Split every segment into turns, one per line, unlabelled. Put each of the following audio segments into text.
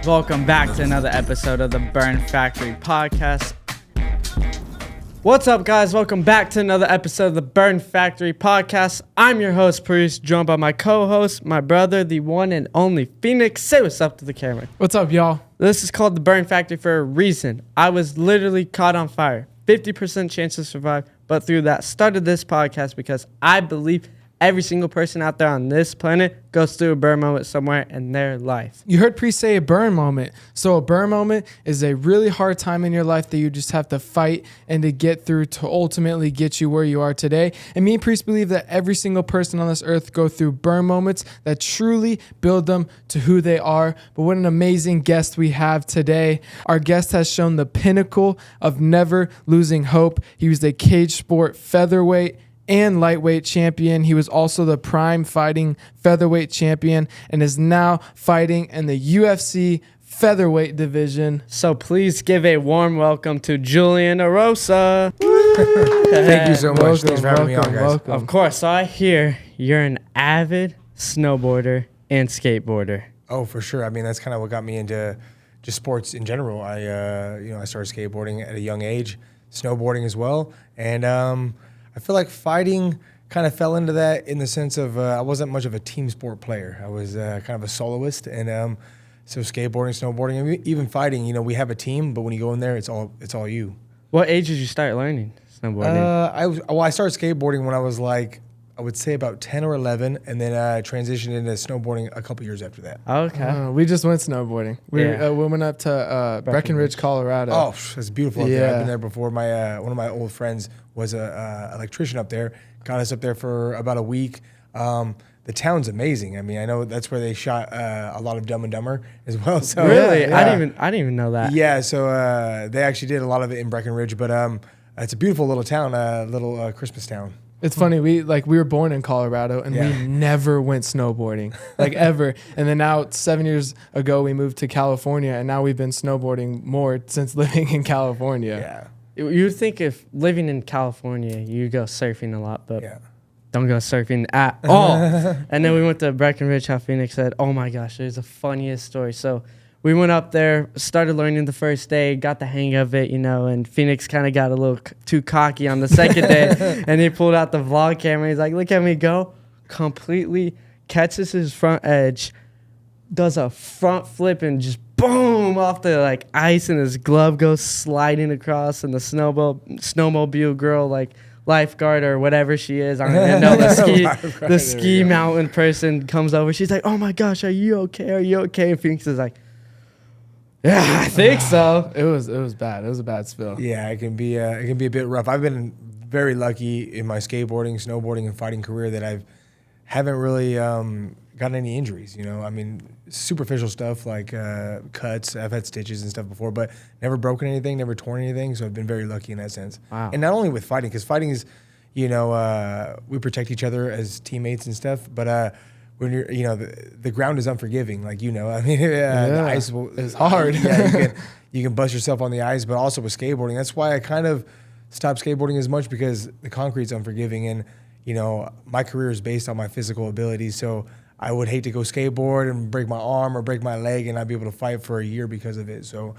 Welcome back to another episode of the Burn Factory Podcast. What's up, guys? Welcome back to another episode of the Burn Factory Podcast. I'm your host, Priest, joined by my co-host, my brother, the one and only Phoenix. Say what's up to the camera.
What's up, y'all?
This is called the Burn Factory for a reason. I was literally caught on fire. 50% chance to survive, but through that started this podcast because I believe every single person out there on this planet goes through a burn moment somewhere in their life.
You heard Priest say a burn moment. So a burn moment is a really hard time in your life that you just have to fight and to get through to ultimately get you where you are today. And me and Priest believe that every single person on this earth go through burn moments that truly build them to who they are. But what an amazing guest we have today. Our guest has shown the pinnacle of never losing hope. He was a cage sport featherweight and lightweight champion. He was also the prime fighting featherweight champion and is now fighting in the UFC Featherweight division.
So please give a warm welcome to Julian Erosa.
Thank you so much. Thanks for having me on, guys.
Welcome.
Of course, so I hear you're an avid snowboarder and skateboarder.
Oh, for sure. I mean, that's kind of what got me into just sports in general. I started skateboarding at a young age, snowboarding as well, and I feel like fighting kind of fell into that in the sense of I wasn't much of a team sport player. I was kind of a soloist, and so skateboarding, snowboarding, and even fighting. We have a team, but when you go in there, it's all you.
What age did you start learning snowboarding?
I started skateboarding when I was like, I would say about 10 or 11, and then I transitioned into snowboarding a couple years after that.
Okay.
We just went snowboarding. We went up to Breckenridge, Colorado.
Oh, it's beautiful up there. I've been there before. My one of my old friends was a electrician up there. Got us up there for about a week. The town's amazing. I mean, I know that's where they shot a lot of Dumb and Dumber as well. So
Really?
Yeah.
I didn't even know that.
Yeah, so they actually did a lot of it in Breckenridge, but it's a beautiful little town, little Christmas town.
It's funny, we were born in Colorado and we never went snowboarding, like ever. And then now 7 years ago we moved to California, and now we've been snowboarding more since living in California.
Yeah.
You would think if living in California, you go surfing a lot, but don't go surfing at all. And then we went to Breckenridge, how Phoenix said, oh my gosh, there's the funniest story. So we went up there, started learning the first day, got the hang of it, and Phoenix kind of got a little too cocky on the second day, and he pulled out the vlog camera. He's like, look at me go. Completely catches his front edge, does a front flip, and just boom off the ice, and his glove goes sliding across, and the snowmobile girl, lifeguard or whatever she is, I don't even know, the ski mountain person comes over. She's like, oh my gosh, are you okay? Are you okay? And Phoenix is like, yeah, I think so.
It was bad. It was a bad spill.
Yeah, it can be a bit rough. I've been very lucky in my skateboarding, snowboarding, and fighting career that I haven't really gotten any injuries. I mean, superficial stuff like cuts. I've had stitches and stuff before, but never broken anything, never torn anything. So I've been very lucky in that sense.
Wow.
And not only with fighting, because fighting is, we protect each other as teammates and stuff, but when you're, the ground is unforgiving, I mean, the ice
is hard.
You can bust yourself on the ice, but also with skateboarding. That's why I kind of stopped skateboarding as much, because the concrete's unforgiving, and my career is based on my physical abilities. So I would hate to go skateboard and break my arm or break my leg and not be able to fight for a year because of it. So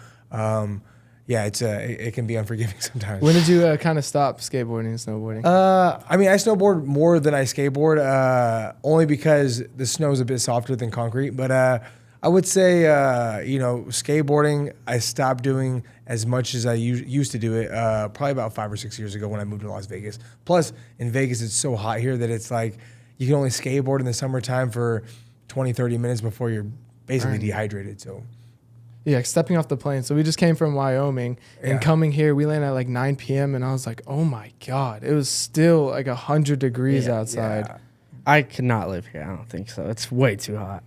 it can be unforgiving sometimes.
When did you kind of stop skateboarding and snowboarding?
I mean, I snowboard more than I skateboard, only because the snow is a bit softer than concrete. But I would say, skateboarding, I stopped doing as much as I used to do it probably about 5 or 6 years ago when I moved to Las Vegas. Plus, in Vegas, it's so hot here that it's like you can only skateboard in the summertime for 20, 30 minutes before you're basically dehydrated. So.
Yeah, stepping off the plane. So we just came from Wyoming, and coming here, we landed at 9 p.m. and I was like, oh my God, it was still 100 degrees outside.
Yeah.
I could not live here. I don't think so. It's way too hot.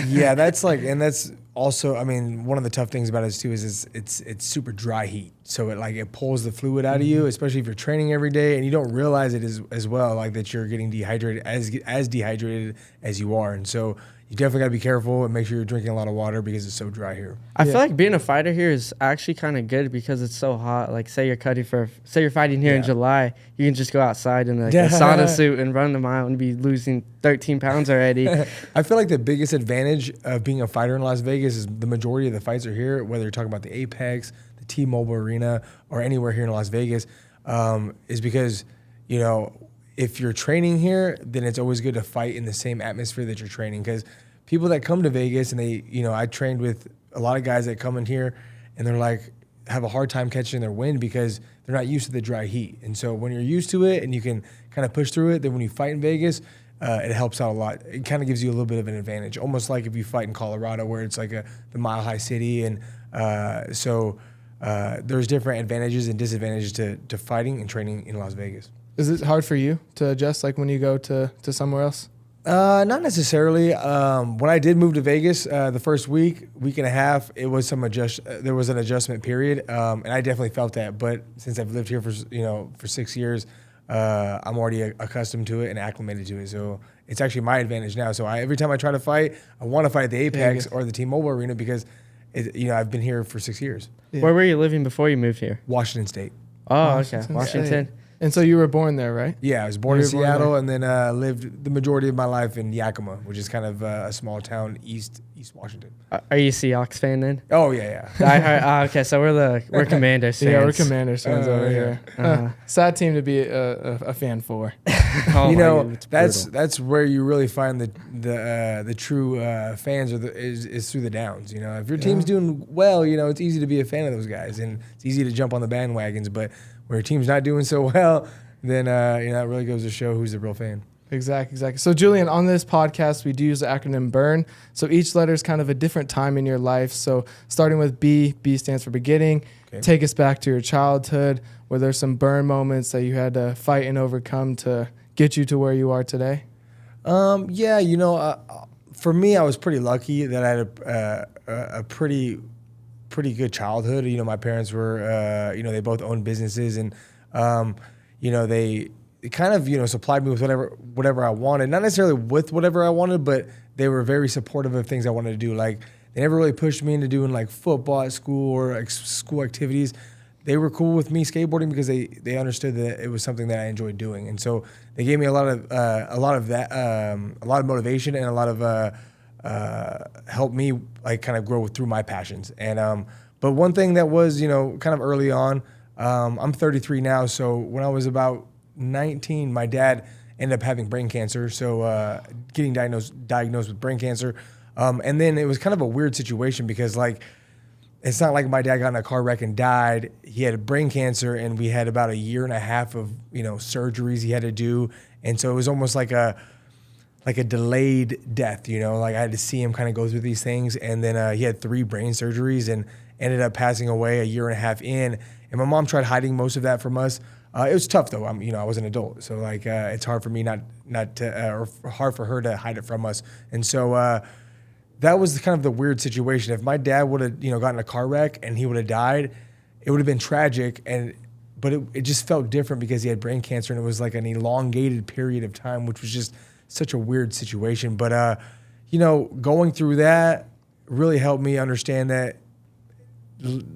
Yeah, that's and that's also, I mean, one of the tough things about it too is it's super dry heat. So it pulls the fluid out of you, especially if you're training every day and you don't realize it as well, that you're getting dehydrated as dehydrated as you are. And so you definitely got to be careful and make sure you're drinking a lot of water because it's so dry here.
I feel like being a fighter here is actually kind of good because it's so hot. Like, say you're fighting here in July, you can just go outside in like a sauna suit and run a mile and be losing 13 pounds already.
I feel like the biggest advantage of being a fighter in Las Vegas is the majority of the fights are here, whether you're talking about the Apex, the T-Mobile Arena, or anywhere here in Las Vegas, is because, you know, if you're training here, then it's always good to fight in the same atmosphere that you're training, because people that come to Vegas and they, you know, I trained with a lot of guys that come in here and they're like, have a hard time catching their wind because they're not used to the dry heat. And so when you're used to it and you can kind of push through it, then when you fight in Vegas, it helps out a lot. It kind of gives you a little bit of an advantage, almost like if you fight in Colorado where it's like the mile high city. And there's different advantages and disadvantages to fighting and training in Las Vegas.
Is it hard for you to adjust, like when you go to somewhere else?
Not necessarily. When I did move to Vegas, the first week and a half, it was there was an adjustment period, and I definitely felt that. But since I've lived here for 6 years, I'm already accustomed to it and acclimated to it. So it's actually my advantage now. So every time I try to fight, I want to fight at the Apex or the T-Mobile Arena because I've been here for 6 years.
Yeah. Where were you living before you moved here?
Washington State.
Oh, okay. Washington.
And so you were born there, right?
Yeah, I was born in Seattle and then lived the majority of my life in Yakima, which is kind of a small town east Washington.
Are you a Seahawks fan then?
Oh, yeah.
I heard, okay, so we're Commanders fans.
Yeah, we're Commanders fans over here. Sad team to be a fan for.
That's where you really find the true fans is through the downs. You know, if your team's doing well, you know, it's easy to be a fan of those guys and it's easy to jump on the bandwagons. But where your team's not doing so well, then it really goes to show who's the real fan.
Exactly. So, Julian, on this podcast, we do use the acronym BURN. So each letter is kind of a different time in your life. So starting with B stands for beginning. Okay. Take us back to your childhood. Were there some burn moments that you had to fight and overcome to get you to where you are today? For me, I was pretty lucky that I had a pretty good childhood. You know, my parents were, they both owned businesses and, they kind of, supplied me with whatever I wanted. Not necessarily with whatever I wanted, but they were very supportive of things I wanted to do. Like, they never really pushed me into doing like football at school or like school activities. They were cool with me skateboarding because they understood that it was something that I enjoyed doing. And so they gave me a lot of motivation and a lot of helped me like kind of grow through my passions. And but one thing that was kind of early on, I'm 33 now, so when I was about 19, my dad ended up having brain cancer, so getting diagnosed with brain cancer, and then it was kind of a weird situation because like it's not like my dad got in a car wreck and died. He had brain cancer, and we had about a year and a half of surgeries he had to do, and so it was almost like a delayed death. Like I had to see him kind of go through these things, and then he had 3 brain surgeries and ended up passing away a year and a half in. And my mom tried hiding most of that from us. It was tough though. I was an adult, so like it's hard for me or hard for her to hide it from us. And so that was kind of the weird situation. If my dad would have gotten in a car wreck and he would have died, it would have been tragic. But it just felt different because he had brain cancer and it was like an elongated period of time, which was just such a weird situation. But going through that really helped me understand that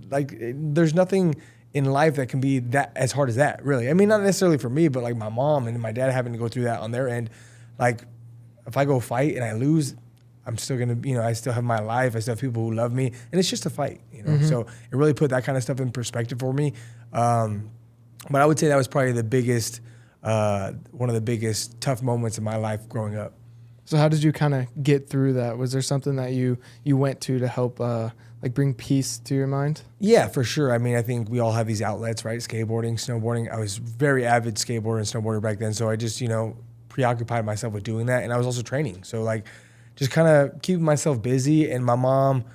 like there's nothing in life that can be that as hard as that, really. I mean, not necessarily for me, but like my mom and my dad having to go through that on their end. Like, if I go fight and I lose, I'm still gonna, I still have my life. I still have people who love me, and it's just a fight, Mm-hmm. So it really put that kind of stuff in perspective for me. But I would say that was probably the biggest, one of the biggest tough moments in my life growing up. So how did you kind of get through that? Was there something that you went to help bring peace to your mind?
Yeah, for sure. I mean, I think we all have these outlets, right? Skateboarding, snowboarding. I was very avid skateboarder and snowboarder back then, so I just, preoccupied myself with doing that. And I was also training. So, like, just kind of keeping myself busy. And my mom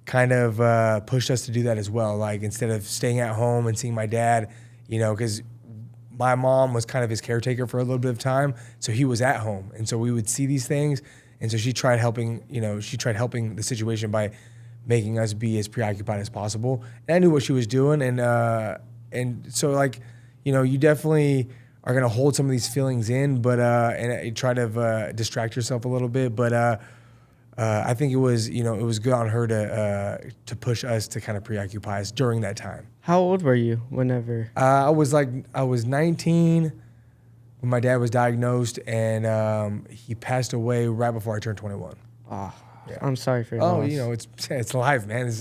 kind of pushed us to do that as well. Like, instead of staying at home and seeing my dad, because my mom was kind of his caretaker for a little bit of time. So he was at home. And so we would see these things. And so she tried helping the situation by making us be as preoccupied as possible. And I knew what she was doing. And so like, you definitely are going to hold some of these feelings in, but, and try to distract yourself a little bit. But I think it was, it was good on her to push us to kind of preoccupy us during that time.
How old were you whenever?
I was 19 when my dad was diagnosed, and he passed away right before I turned 21.
Oh,
Yeah.
I'm sorry for your
Oh,
loss.
it's life, man.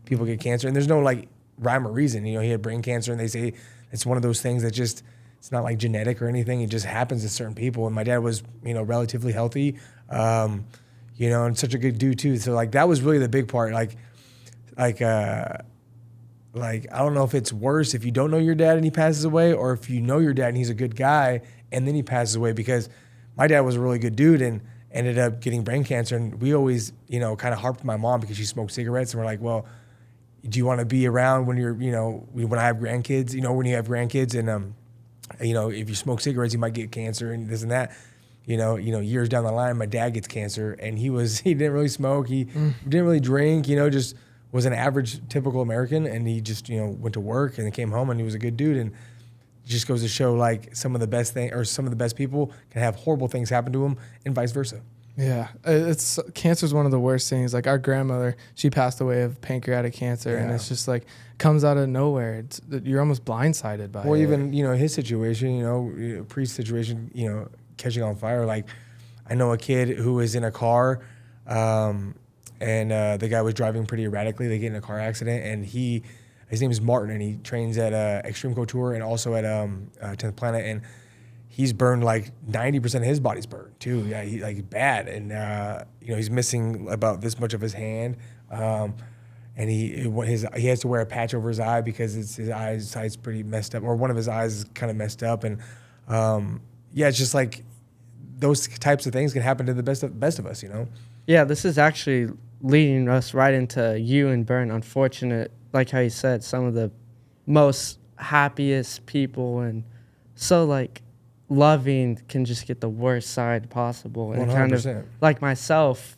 People get cancer, and there's no like rhyme or reason. He had brain cancer, and they say it's one of those things that just, it's not like genetic or anything. It just happens to certain people. And my dad was, relatively healthy, and such a good dude too. So like that was really the big part. Like I don't know if it's worse if you don't know your dad and he passes away, or if you know your dad and he's a good guy and then he passes away, because my dad was a really good dude and ended up getting brain cancer. And we always, kind of harped my mom because she smoked cigarettes. And we're like, well, do you want to be around when you're, when I have grandkids, when you have grandkids, and, if you smoke cigarettes, you might get cancer and this and that. Years down the line, my dad gets cancer, and he didn't really smoke. He didn't really drink, just was an average, typical American. And he just, went to work and then came home, and he was a good dude. And it just goes to show like some of the best people can have horrible things happen to them, and vice versa.
Yeah, cancer is one of the worst things. Like our grandmother, she passed away of pancreatic cancer, and it's just like comes out of nowhere. You're almost blindsided by it.
Or even his situation, Priest's situation, catching on fire. Like I know a kid who was in a car, and the guy was driving pretty erratically. They get in a car accident, and his name is Martin, and he trains at Extreme Couture and also at 10th Planet, and he's burned like 90% of his body's burned too. Yeah, he like bad, and he's missing about this much of his hand, and he has to wear a patch over his eye because his eyesight's pretty messed up, or one of his eyes is kind of messed up, and it's just like those types of things can happen to the best of us,
Yeah, this is actually leading us right into you and Burn. Unfortunate, like how you said, some of the most happiest people and so like loving can just get the worst side possible. And
100%.
kind of like myself,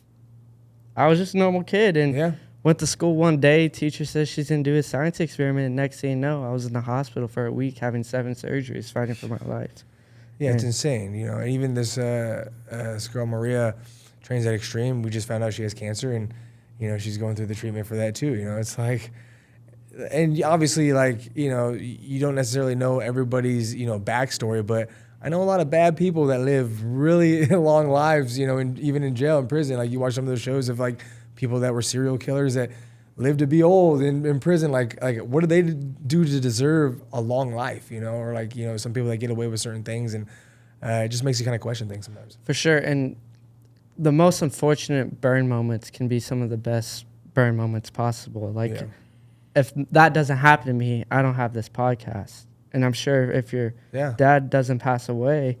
I was just a normal kid and went to school one day. Teacher says she's gonna do a science experiment. And next thing you know, I was in the hospital for a week having 7 surgeries, fighting for my life.
Yeah, it's insane. And even this girl Maria trains at Extreme. We just found out she has cancer, and she's going through the treatment for that too. It's like, and obviously, like you don't necessarily know everybody's backstory, but I know a lot of bad people that live really long lives. Even in jail and prison. Like you watch some of those shows of like people that were serial killers that live to be old in prison. Like what do they do to deserve a long life? Or like some people that get away with certain things, and it just makes you kind of question things sometimes.
For sure, and the most unfortunate burn moments can be some of the best burn moments possible. Like if that doesn't happen to me, I don't have this podcast. And I'm sure if your dad doesn't pass away,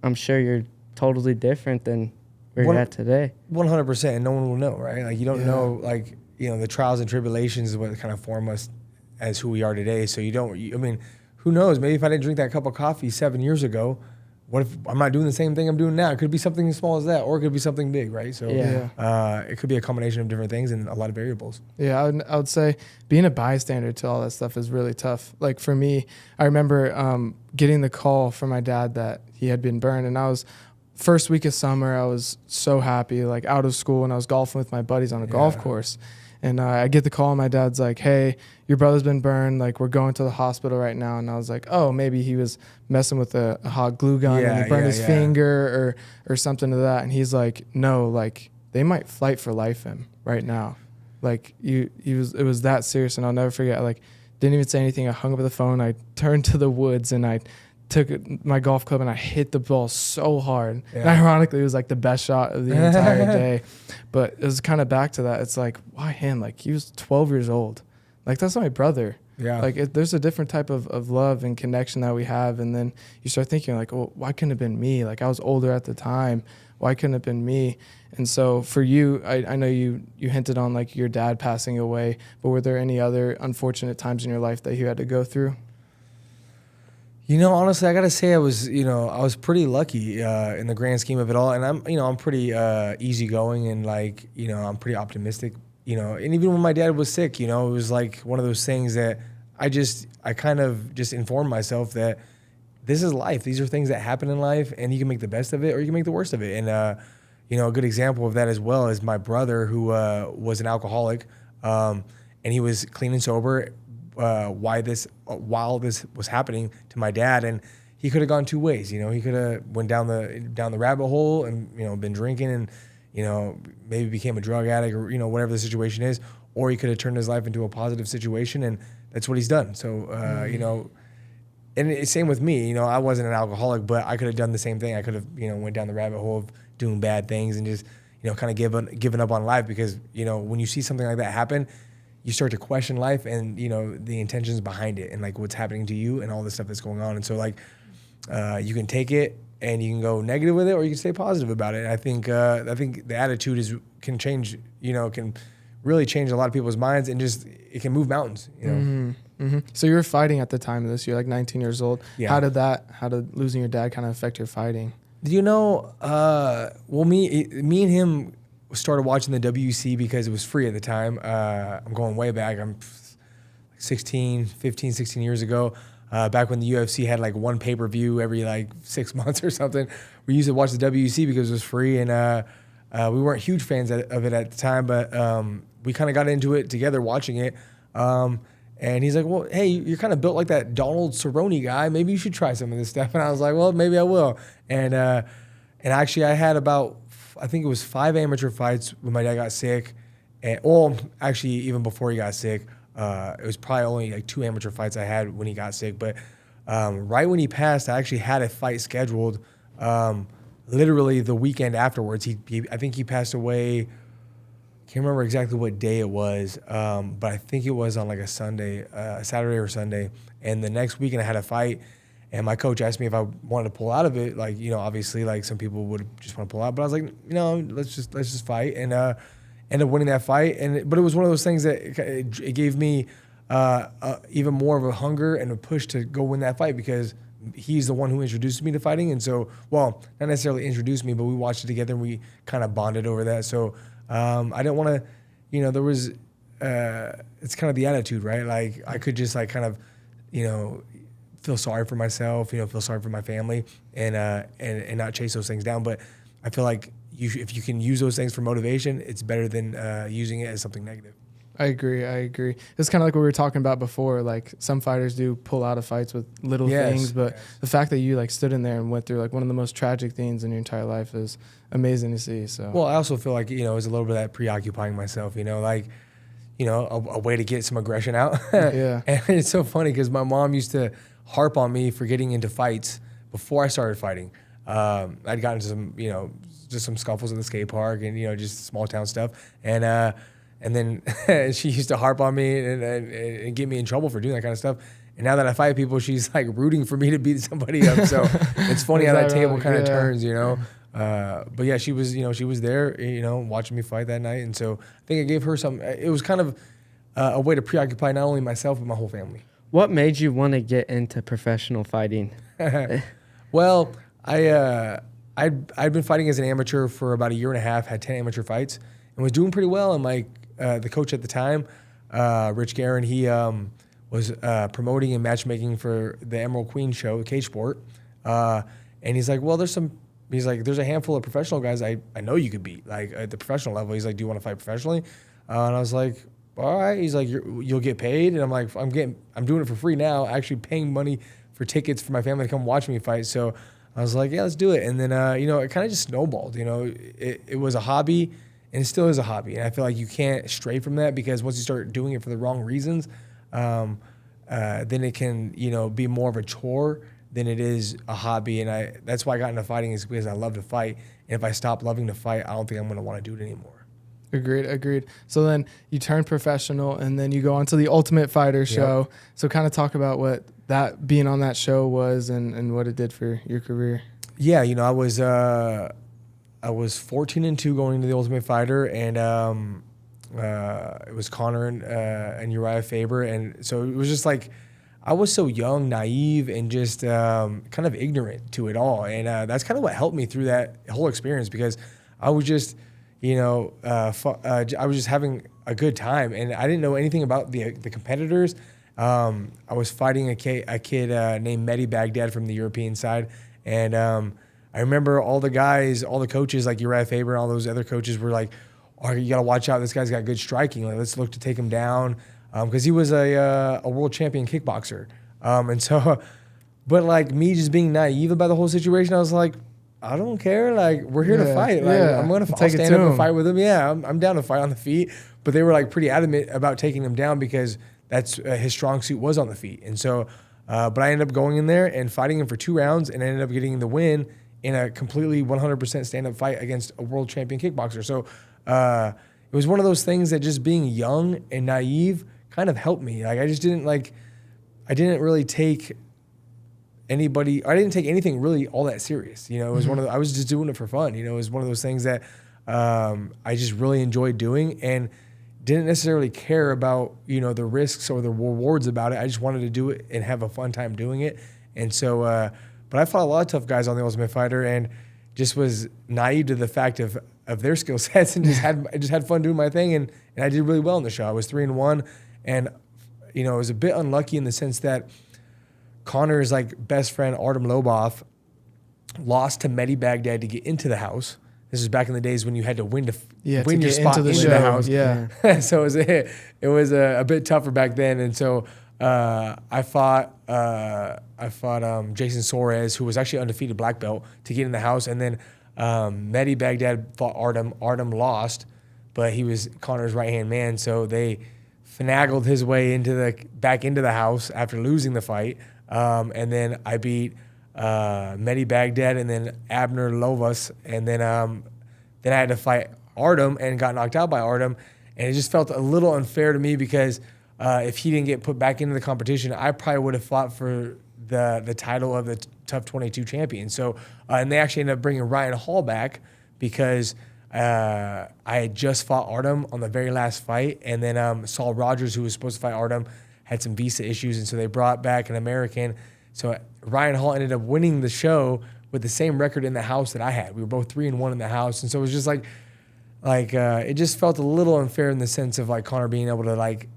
I'm sure you're totally different than where you're at today.
100%, and no one will know, right? Like you don't know, like the trials and tribulations is what kind of form us as who we are today. So who knows? Maybe if I didn't drink that cup of coffee 7 years ago, what if I'm not doing the same thing I'm doing now? It could be something as small as that, or it could be something big, right? So it could be a combination of different things and a lot of variables. Yeah,
I would say being a bystander to all that stuff is really tough. Like for me, I remember getting the call from my dad that he had been burned, and I was first week of summer. I was so happy, like out of school, and I was golfing with my buddies on a golf course. And I get the call, and my dad's like, "Hey, your brother's been burned. Like, we're going to the hospital right now." And I was like, "Oh, maybe he was messing with a hot glue gun and he burned his finger or something to that." And he's like, "No, like they might fight for life him right now. Like it was that serious." And I'll never forget. Like, didn't even say anything. I hung up the phone. I turned to the woods and I took my golf club and I hit the ball so hard. Yeah. And ironically, it was like the best shot of the entire day. But it was kind of back to that. It's like, why him? Like he was 12 years old. Like that's my brother. Yeah. Like there's a different type of love and connection that we have. And then you start thinking like, well, why couldn't it have been me? Like I was older at the time. Why couldn't it have been me? And so for you, I know you hinted on like your dad passing away, but were there any other unfortunate times in your life that you had to go through?
Honestly, I gotta say I was pretty lucky in the grand scheme of it all, and I'm pretty easygoing and like I'm pretty optimistic, and even when my dad was sick, it was like one of those things that I kind of just informed myself that this is life. These are things that happen in life, and you can make the best of it or you can make the worst of it, and a good example of that as well is my brother who was an alcoholic, and he was clean and sober while this was happening to my dad, and he could have gone two ways. He could have went down the rabbit hole and been drinking and maybe became a drug addict or whatever the situation is, or he could have turned his life into a positive situation, and that's what he's done. So and it's same with me. I wasn't an alcoholic, but I could have done the same thing. I could have went down the rabbit hole of doing bad things and just kind of given up on life, because when you see something like that happen, you start to question life and the intentions behind it and like what's happening to you and all the stuff that's going on. And so like you can take it and you can go negative with it, or you can stay positive about it. And I think the attitude can change, can really change a lot of people's minds, and just it can move mountains.
So you were fighting at the time of this. You're like 19 years old.
Yeah.
How did losing your dad kind of affect your fighting?
Well, me and him started watching the WC because it was free at the time. I'm going way back. I'm 15, 16 years ago. Back when the UFC had like one pay-per-view every like 6 months or something. We used to watch the WC because it was free, and we weren't huge fans of it at the time, but we kind of got into it together watching it. And he's like, well, hey, you're kind of built like that Donald Cerrone guy. Maybe you should try some of this stuff. And I was like, well, maybe I will. And actually I had I think it was 5 amateur fights when my dad got sick. And actually even before he got sick, it was probably only like 2 amateur fights I had when he got sick. But right when he passed, I actually had a fight scheduled literally the weekend afterwards. I think he passed away. Can't remember exactly what day it was, but I think it was on like a Sunday, Saturday or Sunday. And the next weekend I had a fight, and my coach asked me if I wanted to pull out of it. Like, obviously, like some people would just want to pull out, but I was like, let's just fight, and ended up winning that fight. But it was one of those things that it gave me even more of a hunger and a push to go win that fight, because he's the one who introduced me to fighting. And so, well, not necessarily introduced me, but we watched it together and we kind of bonded over that. So I didn't want to, there was, it's kind of the attitude, right? Like I could just like kind of, feel sorry for myself, feel sorry for my family, and not chase those things down. But I feel like if you can use those things for motivation, it's better than using it as something negative.
I agree. It's kind of like what we were talking about before. Like some fighters do pull out of fights with little things, but the fact that you like stood in there and went through like one of the most tragic things in your entire life is amazing to see. So
well, I also feel like it was a little bit of that preoccupying myself. Like a way to get some aggression out.
Yeah.
And it's so funny because my mom used to harp on me for getting into fights before I started fighting. I'd gotten into some just some scuffles at the skate park and just small town stuff, and then she used to harp on me and get me in trouble for doing that kind of stuff. And now that I fight people, she's like rooting for me to beat somebody up. So it's funny how that table kind of turns, But yeah, she was there, watching me fight that night. And so I think it gave her it was kind of a way to preoccupy not only myself, but my whole family.
What made you want to get into professional fighting?
Well, I'd been fighting as an amateur for about a year and a half, had 10 amateur fights, and was doing pretty well. And the coach at the time, Rich Guerin, he was promoting and matchmaking for the Emerald Queen show, Cage Sport. And he's like, well, there's a handful of professional guys I know you could beat, like at the professional level. He's like, do you want to fight professionally? And I was like, all right. He's like, you'll get paid. And I'm like, I'm doing it for free now, actually paying money for tickets for my family to come watch me fight. So I was like, yeah, let's do it. And then, it kind of just snowballed. It was a hobby, and it still is a hobby. And I feel like you can't stray from that, because once you start doing it for the wrong reasons, then it can, be more of a chore than it is a hobby. And that's why I got into fighting, is because I love to fight. And if I stop loving to fight, I don't think I'm going to want to do it anymore.
Agreed. So then you turn professional, and then you go on to the Ultimate Fighter show. Yep. So kind of talk about what that being on that show was and what it did for your career.
Yeah, I was 14-2 going into the Ultimate Fighter, and it was Conor and Uriah Faber, and so it was just like I was so young, naive, and just kind of ignorant to it all, and that's kind of what helped me through that whole experience, because I was just I was just having a good time, and I didn't know anything about the competitors. I was fighting a kid named Mehdi Baghdad from the European side, and I remember all the guys, all the coaches like Uriah Faber and all those other coaches were like, "Oh, you got to watch out. This guy's got good striking. Like, let's look to take him down," because he was a world champion kickboxer. And so, but like me just being naive about the whole situation, I was like, I don't care. Like, we're here to fight. Like, I'm gonna I'll stand up and fight with him. Yeah, I'm down to fight on the feet. But they were like pretty adamant about taking him down because that's his strong suit was on the feet. And so, but I ended up going in there and fighting him for 2 rounds and ended up getting the win in a completely 100% stand-up fight against a world champion kickboxer. So it was one of those things that just being young and naive kind of helped me. Like, I didn't really take I didn't take anything really all that serious. You know, it was I was just doing it for fun. You know, it was one of those things that I just really enjoyed doing and didn't necessarily care about, you know, the risks or the rewards about it. I just wanted to do it and have a fun time doing it. And so, but I fought a lot of tough guys on The Ultimate Fighter and just was naive to the fact of their skill sets and just had fun doing my thing. And I did really well in the show. I was 3-1. And, you know, I was a bit unlucky in the sense that Conor's like best friend, Artem Lobov, lost to Mehdi Baghdad to get into the house. This was back in the days when you had to win your spot into the house.
Yeah.
So it was a bit tougher back then. And so I fought Jason Suarez, who was actually undefeated black belt, to get in the house. And then Mehdi Baghdad fought Artem. Artem lost, but he was Conor's right-hand man. So they finagled his way back into the house after losing the fight. And then I beat Mehdi Baghdad and then Abner Lovas. And then I had to fight Artem and got knocked out by Artem. And it just felt a little unfair to me because if he didn't get put back into the competition, I probably would have fought for the title of the Tough 22 champion. So, and they actually ended up bringing Ryan Hall back because I had just fought Artem on the very last fight. And then Saul Rogers, who was supposed to fight Artem, had some visa issues. And so they brought back an American. So Ryan Hall ended up winning the show with the same record in the house that I had. We were both 3-1 in the house. And so it was just like it just felt a little unfair in the sense of like Conor being able to like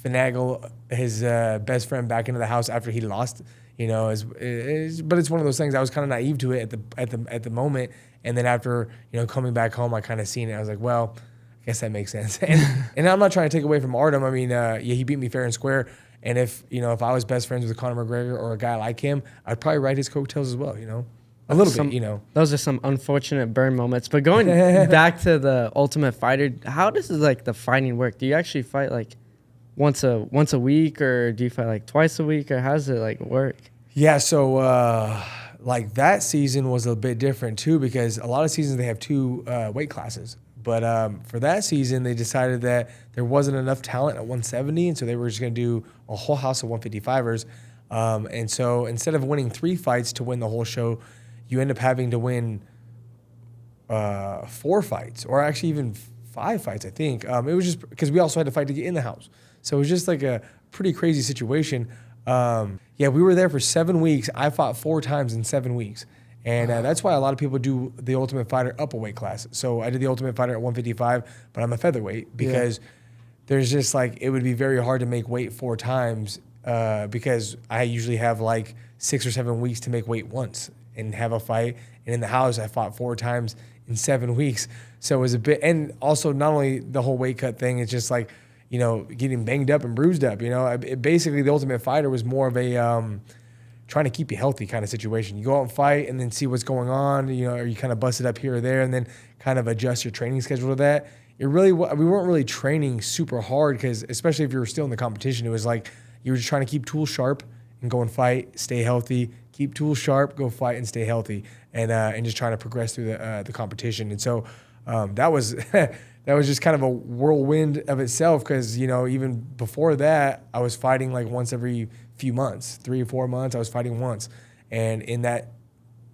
finagle his best friend back into the house after he lost, you know, but it's one of those things. I was kind of naive to it at the moment. And then after, you know, coming back home, I kind of seen it. I was like, well, I guess that makes sense. And I'm not trying to take away from Artem. I mean, he beat me fair and square. And if I was best friends with Conor McGregor or a guy like him, I'd probably ride his coattails as well, you know. A little bit, you know. Those
are some unfortunate burn moments. But going back to the Ultimate Fighter, how does like the fighting work? Do you actually fight like once a week, or do you fight like twice a week, or how does it like work?
Yeah, so like that season was a bit different too because a lot of seasons they have 2 weight classes. But for that season, they decided that there wasn't enough talent at 170, and so they were just going to do a whole house of 155ers. And so instead of winning 3 fights to win the whole show, you end up having to win 4 fights, or actually even 5 fights, I think. It was just because we also had to fight to get in the house. So it was just like a pretty crazy situation. Yeah, we were there for 7 weeks. I fought 4 times in 7 weeks. And that's why a lot of people do the Ultimate Fighter up a weight class. So I did the Ultimate Fighter at 155, but I'm a featherweight because there's just like, it would be very hard to make weight 4 times because I usually have like 6 or 7 weeks to make weight once and have a fight. And in the house, I fought 4 times in 7 weeks. So it was a bit, and also not only the whole weight cut thing, it's just like, you know, getting banged up and bruised up, you know. Basically, the Ultimate Fighter was more of a trying to keep you healthy kind of situation. You go out and fight and then see what's going on, you know, or you kind of bust it up here or there and then kind of adjust your training schedule to that. We weren't really training super hard because especially if you were still in the competition, it was like you were just trying to keep tools sharp and go and fight, stay healthy, keep tools sharp, go fight and stay healthy, and just trying to progress through the competition. And so that was that was just kind of a whirlwind of itself because, you know, even before that, I was fighting like once every few months, 3 or 4 months, I was fighting once. And in that,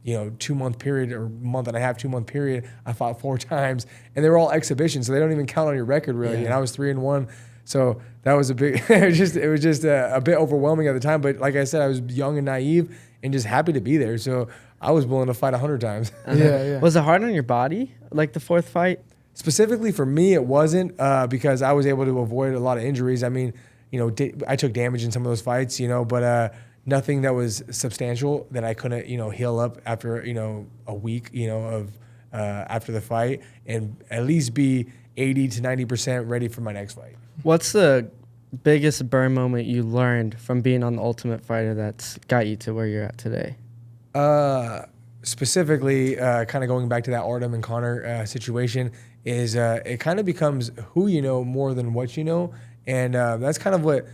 you know, 2-month period or month and a half, 2-month period, I fought 4 times. And they were all exhibitions, so they don't even count on your record really. Yeah. And I was 3-1. So that was a big, it was just a bit overwhelming at the time. But like I said, I was young and naive and just happy to be there. So I was willing to fight 100 times.
Yeah. Was it hard on your body, like the 4th fight?
Specifically for me, it wasn't because I was able to avoid a lot of injuries. I mean, you know, I took damage in some of those fights, you know, but nothing that was substantial that I couldn't, heal up after, a week, of after the fight, and at least be 80 to 90% ready for my next fight.
What's the biggest burn moment you learned from being on the Ultimate Fighter that's got you to where you're at today?
Specifically, kind of going back to that Artem and Connor situation, is it kind of becomes who you know more than what you know. And that's kind of what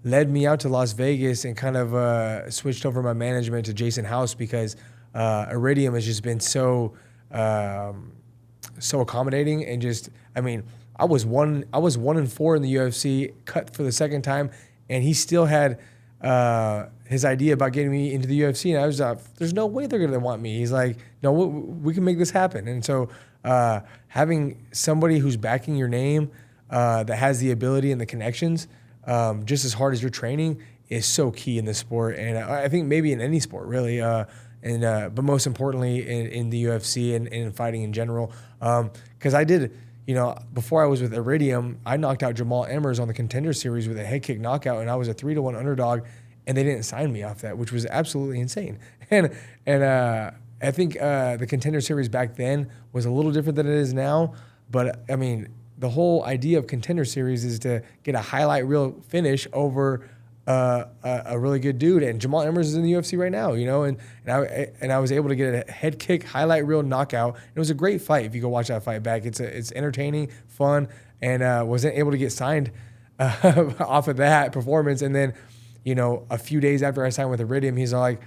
led me out to Las Vegas and kind of switched over my management to Jason House, because Iridium has just been so accommodating, and just, I mean, I was 1-4 in the UFC, cut for the second time, and he still had his idea about getting me into the UFC, and I was there's no way they're gonna want me. He's like, no, we can make this happen. And so having somebody who's backing your name, that has the ability and the connections, just as hard as your training, is so key in this sport, and I think maybe in any sport really, but most importantly in the UFC and in fighting in general, because I did. Before I was with Iridium, I knocked out Jamal Emmers on the Contender Series with a head kick knockout, and I was a 3-1 underdog, and they didn't sign me off that, which was absolutely insane. And I think the Contender Series back then was a little different than it is now, but I mean, the whole idea of Contender Series is to get a highlight reel finish over a really good dude, and Jamal Emmers is in the UFC right now, and I was able to get a head kick highlight reel knockout. It was a great fight. If you go watch that fight back, it's entertaining, fun, and wasn't able to get signed off of that performance. And then, a few days after I signed with Iridium, he's like,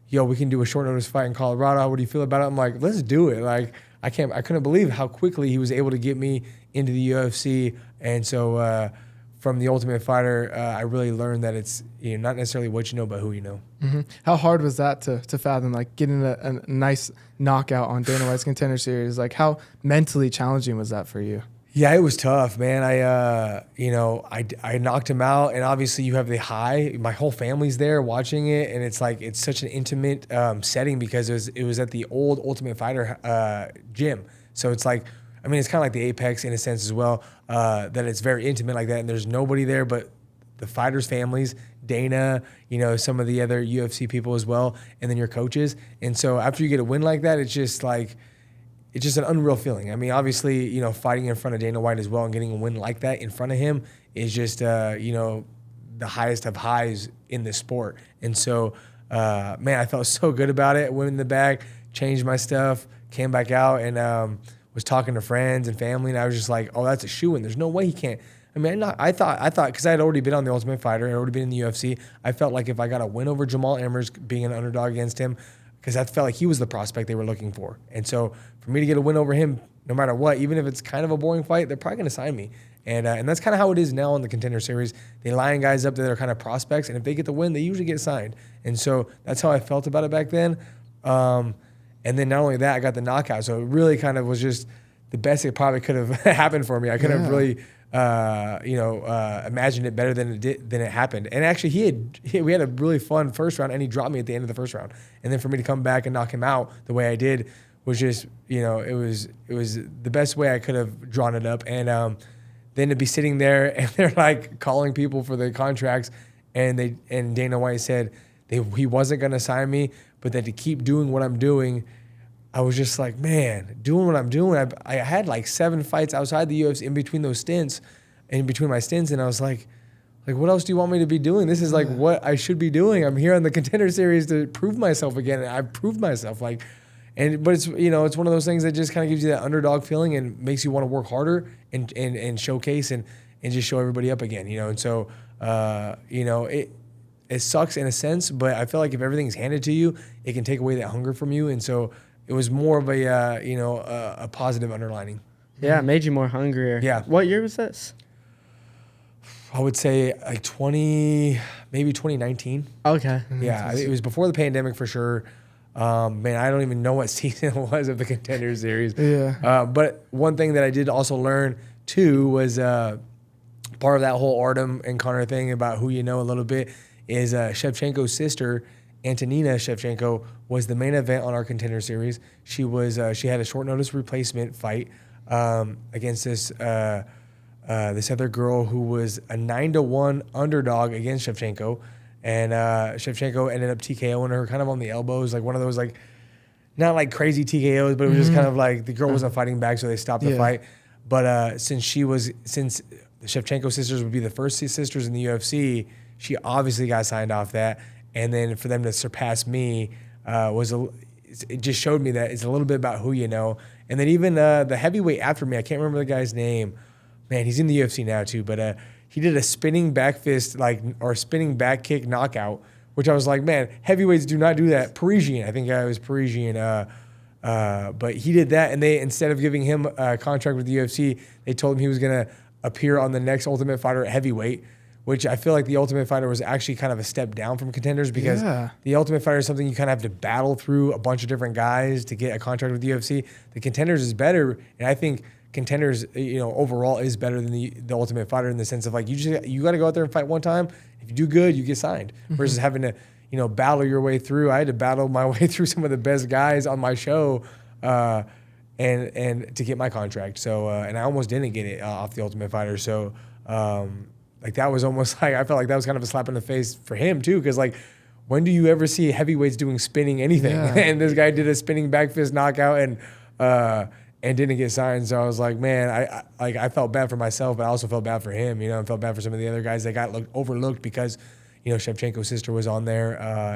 "Yo, we can do a short notice fight in Colorado. What do you feel about it?" I'm like, "Let's do it!" Like, I couldn't believe how quickly he was able to get me into the UFC, and so. From the Ultimate Fighter, I really learned that it's not necessarily what you know, but who you know.
Mm-hmm. How hard was that to fathom, like getting a nice knockout on Dana White's Contender Series? Like, how mentally challenging was that for you?
Yeah, it was tough, man. I knocked him out, and obviously you have the high. My whole family's there watching it, and it's like it's such an intimate setting, because it was at the old Ultimate Fighter gym. So it's like, I mean, it's kind of like the Apex in a sense as well, that it's very intimate like that, and there's nobody there but the fighters' families, Dana, some of the other UFC people as well, and then your coaches. And so after you get a win like that, it's just an unreal feeling. I mean, obviously, fighting in front of Dana White as well and getting a win like that in front of him is just, the highest of highs in this sport. And so, man, I felt so good about it. Went in the bag, changed my stuff, came back out, and was talking to friends and family, and I was just like, "Oh, that's a shoo-in. There's no way he can't." I mean, I thought, because I had already been on the Ultimate Fighter, I had already been in the UFC. I felt like if I got a win over Jamal Emmers, being an underdog against him, because I felt like he was the prospect they were looking for, and so for me to get a win over him, no matter what, even if it's kind of a boring fight, they're probably going to sign me. And that's kind of how it is now in the Contender Series. They line guys up that are kind of prospects, and if they get the win, they usually get signed. And so that's how I felt about it back then. And then not only that, I got the knockout, so it really kind of was just the best it probably could have happened for me. I couldn't have really, imagined it better than it happened. And actually, we had a really fun first round, and he dropped me at the end of the first round. And then for me to come back and knock him out the way I did was just, it was the best way I could have drawn it up. And then to be sitting there and they're like calling people for the contracts, and Dana White said he wasn't going to sign me, but that to keep doing what I'm doing. I was just like, man, doing what I'm doing. I had like 7 fights outside the UFC in between those stints, and I was like, what else do you want me to be doing? This is like what I should be doing. I'm here on the Contender Series to prove myself again, and I've proved myself. But it's it's one of those things that just kind of gives you that underdog feeling and makes you want to work harder and showcase and just show everybody up again. And so it sucks in a sense, but I feel like if everything's handed to you, it can take away that hunger from you, and so. It was more of a positive underlining.
Yeah, it made you more hungrier.
Yeah.
What year was this?
I would say like maybe 2019.
Okay.
Yeah, it was before the pandemic for sure. Man, I don't even know what season it was of the Contender Series.
Yeah.
But one thing that I did also learn too was part of that whole Artem and Connor thing about who you know a little bit is Shevchenko's sister, Antonina Shevchenko, was the main event on our Contender Series. She had a short notice replacement fight against this other girl who was a 9-1 underdog against Shevchenko, and Shevchenko ended up TKOing her kind of on the elbows, like one of those like not like crazy TKOs, but it was just kind of like the girl wasn't fighting back, so they stopped the fight. But since the Shevchenko sisters would be the first sisters in the UFC, she obviously got signed off that. And then for them to surpass me it just showed me that it's a little bit about who you know. And then even the heavyweight after me, I can't remember the guy's name. Man, he's in the UFC now too. But he did a spinning back fist or spinning back kick knockout, which I was like, man, heavyweights do not do that. Parisian, I think I was Parisian. But he did that, and they, instead of giving him a contract with the UFC, they told him he was going to appear on the next Ultimate Fighter at heavyweight, which I feel like the Ultimate Fighter was actually kind of a step down from Contenders, because the Ultimate Fighter is something you kind of have to battle through a bunch of different guys to get a contract with the UFC. The Contenders is better, and I think Contenders, overall is better than the Ultimate Fighter in the sense of like you got to go out there and fight one time. If you do good, you get signed. Versus having to battle your way through. I had to battle my way through some of the best guys on my show, and to get my contract. So and I almost didn't get it off the Ultimate Fighter. So like that was almost like, I felt like that was kind of a slap in the face for him too, because like, when do you ever see heavyweights doing spinning anything? Yeah. And this guy did a spinning back fist knockout and didn't get signed. So I was like, man, I felt bad for myself, but I also felt bad for him. I felt bad for some of the other guys that got overlooked because, Shevchenko's sister was on there,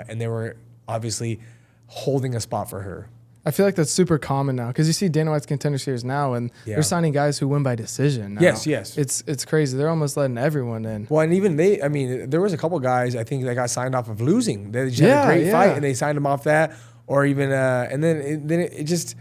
and they were obviously holding a spot for her.
I feel like that's super common now, because you see Dana White's Contender Series now, and they're signing guys who win by decision now.
Yes.
It's crazy. They're almost letting everyone in.
Well, and even there was a couple guys, I think, that got signed off of losing. They just had a great fight, and they signed them off that, or even, and then it just...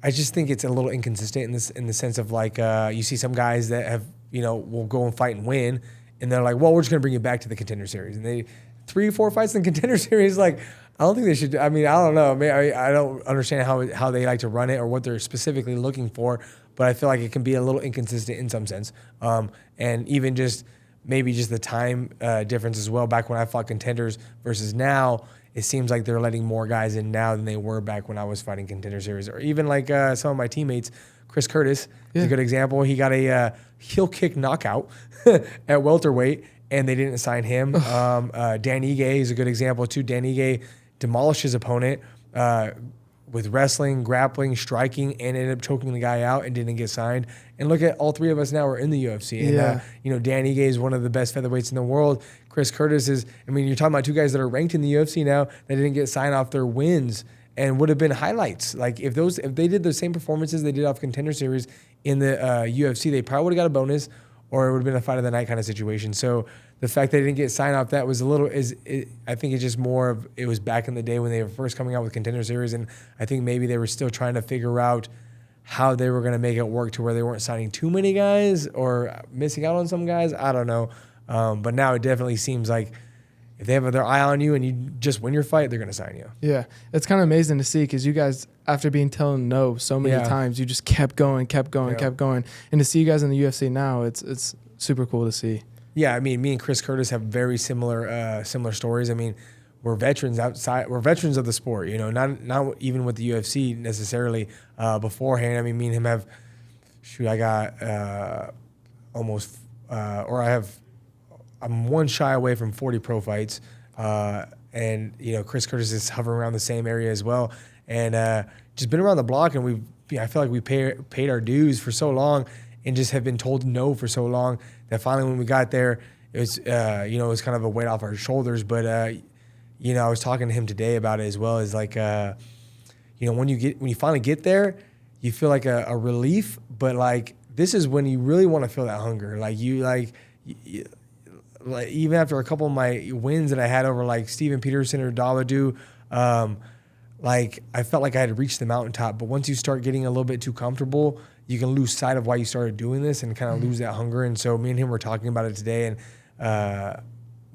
I just think it's a little inconsistent in the sense of like you see some guys that have will go and fight and win, and they're like, well, we're just gonna bring you back to the Contender Series, and they 3-4 fights in the Contender Series. Like, I don't think they should. I mean, I don't know. I don't understand how they like to run it or what they're specifically looking for, but I feel like it can be a little inconsistent in some sense, and even just maybe just the time difference as well. Back when I fought Contenders versus now, it seems like they're letting more guys in now than they were back when I was fighting Contender Series. Or even like some of my teammates, Chris Curtis is a good example. He got a heel kick knockout at welterweight, and they didn't sign him. Dan Ige is a good example too. Dan Ige demolished his opponent with wrestling, grappling, striking, and ended up choking the guy out and didn't get signed. And look at all three of us now are in the UFC. And, Dan Ige is one of the best featherweights in the world. Chris Curtis is, you're talking about two guys that are ranked in the UFC now that didn't get signed off their wins and would have been highlights. Like if they did the same performances they did off Contender Series in the UFC, they probably would have got a bonus, or it would have been a fight of the night kind of situation. So the fact they didn't get signed off that was I think it's just more of, it was back in the day when they were first coming out with Contender Series, and I think maybe they were still trying to figure out how they were going to make it work to where they weren't signing too many guys or missing out on some guys. I don't know. But now it definitely seems like if they have their eye on you and you just win your fight, they're going to sign you.
Yeah. It's kind of amazing to see, because you guys, after being told no so many times, you just kept going. And to see you guys in the UFC now, it's super cool to see.
Yeah, me and Chris Curtis have very similar stories. We're veterans we're veterans of the sport, not even with the UFC necessarily beforehand. Me and him have, I got almost, I'm one shy away from 40 pro fights. And Chris Curtis is hovering around the same area as well. And just been around the block, and I feel like we paid our dues for so long and just have been told no for so long that finally when we got there, it was, it was kind of a weight off our shoulders. But, I was talking to him today about it as well, as like, when you finally get there, you feel like a relief, but like, this is when you really want to feel that hunger. Like like even after a couple of my wins that I had over like Steven Peterson or Daladu, like I felt like I had reached the mountaintop. But once you start getting a little bit too comfortable, you can lose sight of why you started doing this and kind of lose that hunger. And so me and him were talking about it today. And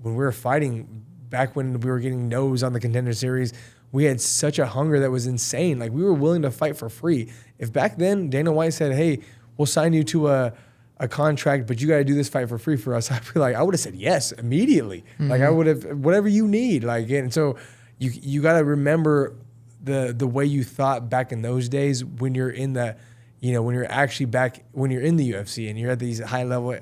when we were fighting back when we were getting no's on the Contender Series, we had such a hunger that was insane. Like we were willing to fight for free. If back then Dana White said, hey, we'll sign you to a contract, but you got to do this fight for free for us, I would have said yes immediately. Like I would have, whatever you need. Like, and so you got to remember the way you thought back in those days when you're in the, when you're actually back, when you're in the UFC and you're at these high level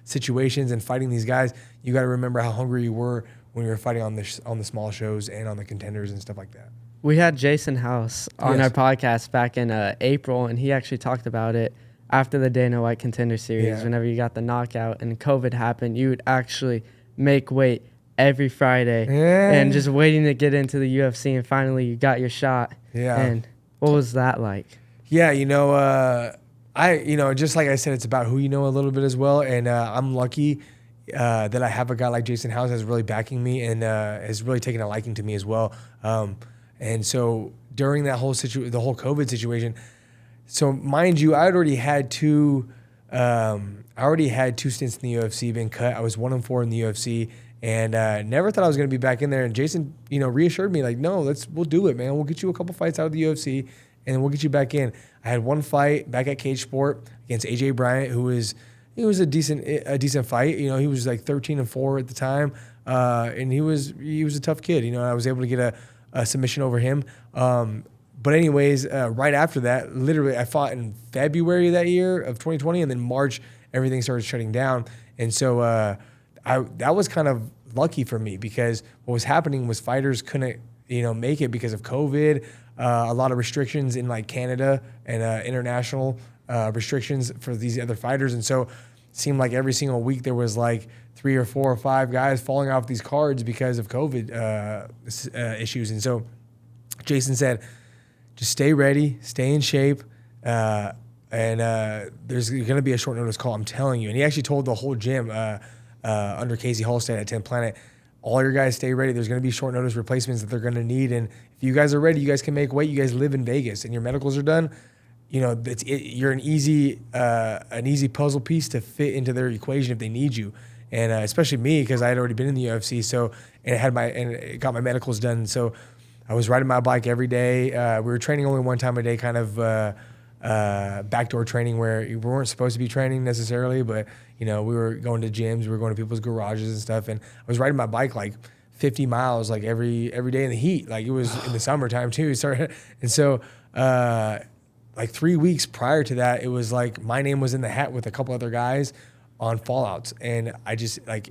situations and fighting these guys. You got to remember how hungry you were when we were fighting on the small shows and on the contenders and stuff like that.
We had Jason House on our podcast back in April, and he actually talked about it after the Dana White Contender Series.
Yeah.
Whenever you got the knockout and COVID happened, you would actually make weight every Friday and just waiting to get into the UFC, and finally you got your shot.
Yeah.
And what was that like?
Yeah, just like I said, it's about who you know a little bit as well. And I'm lucky that I have a guy like Jason House that's really backing me and has really taken a liking to me as well. And so during that whole the whole COVID situation, so mind you, I already had two stints in the UFC, been cut. I was 1-4 in the UFC, and never thought I was going to be back in there. And Jason, reassured me like, no, we'll do it, man. We'll get you a couple fights out of the UFC, and then we'll get you back in. I had one fight back at Cage Sport against AJ Bryant, who was a decent fight. He was like 13-4 at the time, and he was a tough kid. I was able to get a submission over him. But anyways, right after that, literally, I fought in February of that year of 2020, and then March, everything started shutting down. And so that was kind of lucky for me, because what was happening was fighters couldn't, make it because of COVID, a lot of restrictions in like Canada and international restrictions for these other fighters. And so it seemed like every single week there was like 3 or 4 or 5 guys falling off these cards because of COVID issues. And so Jason said, just stay ready, stay in shape, and there's going to be a short notice call, I'm telling you. And he actually told the whole gym under Casey Halstead at 10 Planet, all your guys stay ready. There's going to be short notice replacements that they're going to need. And if you guys are ready, you guys can make weight. You guys live in Vegas and your medicals are done. You're an easy puzzle piece to fit into their equation if they need you. And especially me, because I had already been in the UFC, and it got my medicals done. So I was riding my bike every day. We were training only one time a day, kind of backdoor training where we weren't supposed to be training necessarily, but we were going to gyms, we were going to people's garages and stuff. And I was riding my bike like 50 miles like every day in the heat. Like it was in the summertime too. And so like 3 weeks prior to that, it was like my name was in the hat with a couple other guys on fallouts, and I just like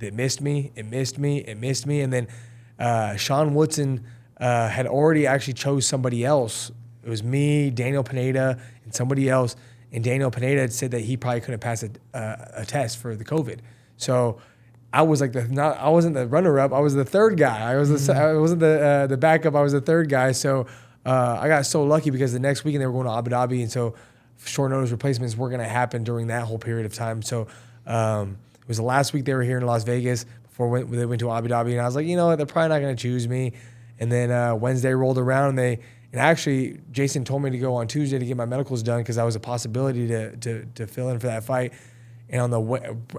it missed me. And then Sean Woodson had already actually chose somebody else. It was me, Daniel Pineda, and somebody else. And Daniel Pineda had said that he probably couldn't pass a test for the COVID. So I was like I wasn't the runner-up. I was the third guy. I wasn't the backup. I was the third guy. So I got so lucky because the next weekend they were going to Abu Dhabi, and so short notice replacements were going to happen during that whole period of time. So it was the last week they were here in Las Vegas before they went to Abu Dhabi, and I was like, you know what, they're probably not going to choose me. And then Wednesday rolled around, and actually Jason told me to go on Tuesday to get my medicals done because that was a possibility to fill in for that fight. And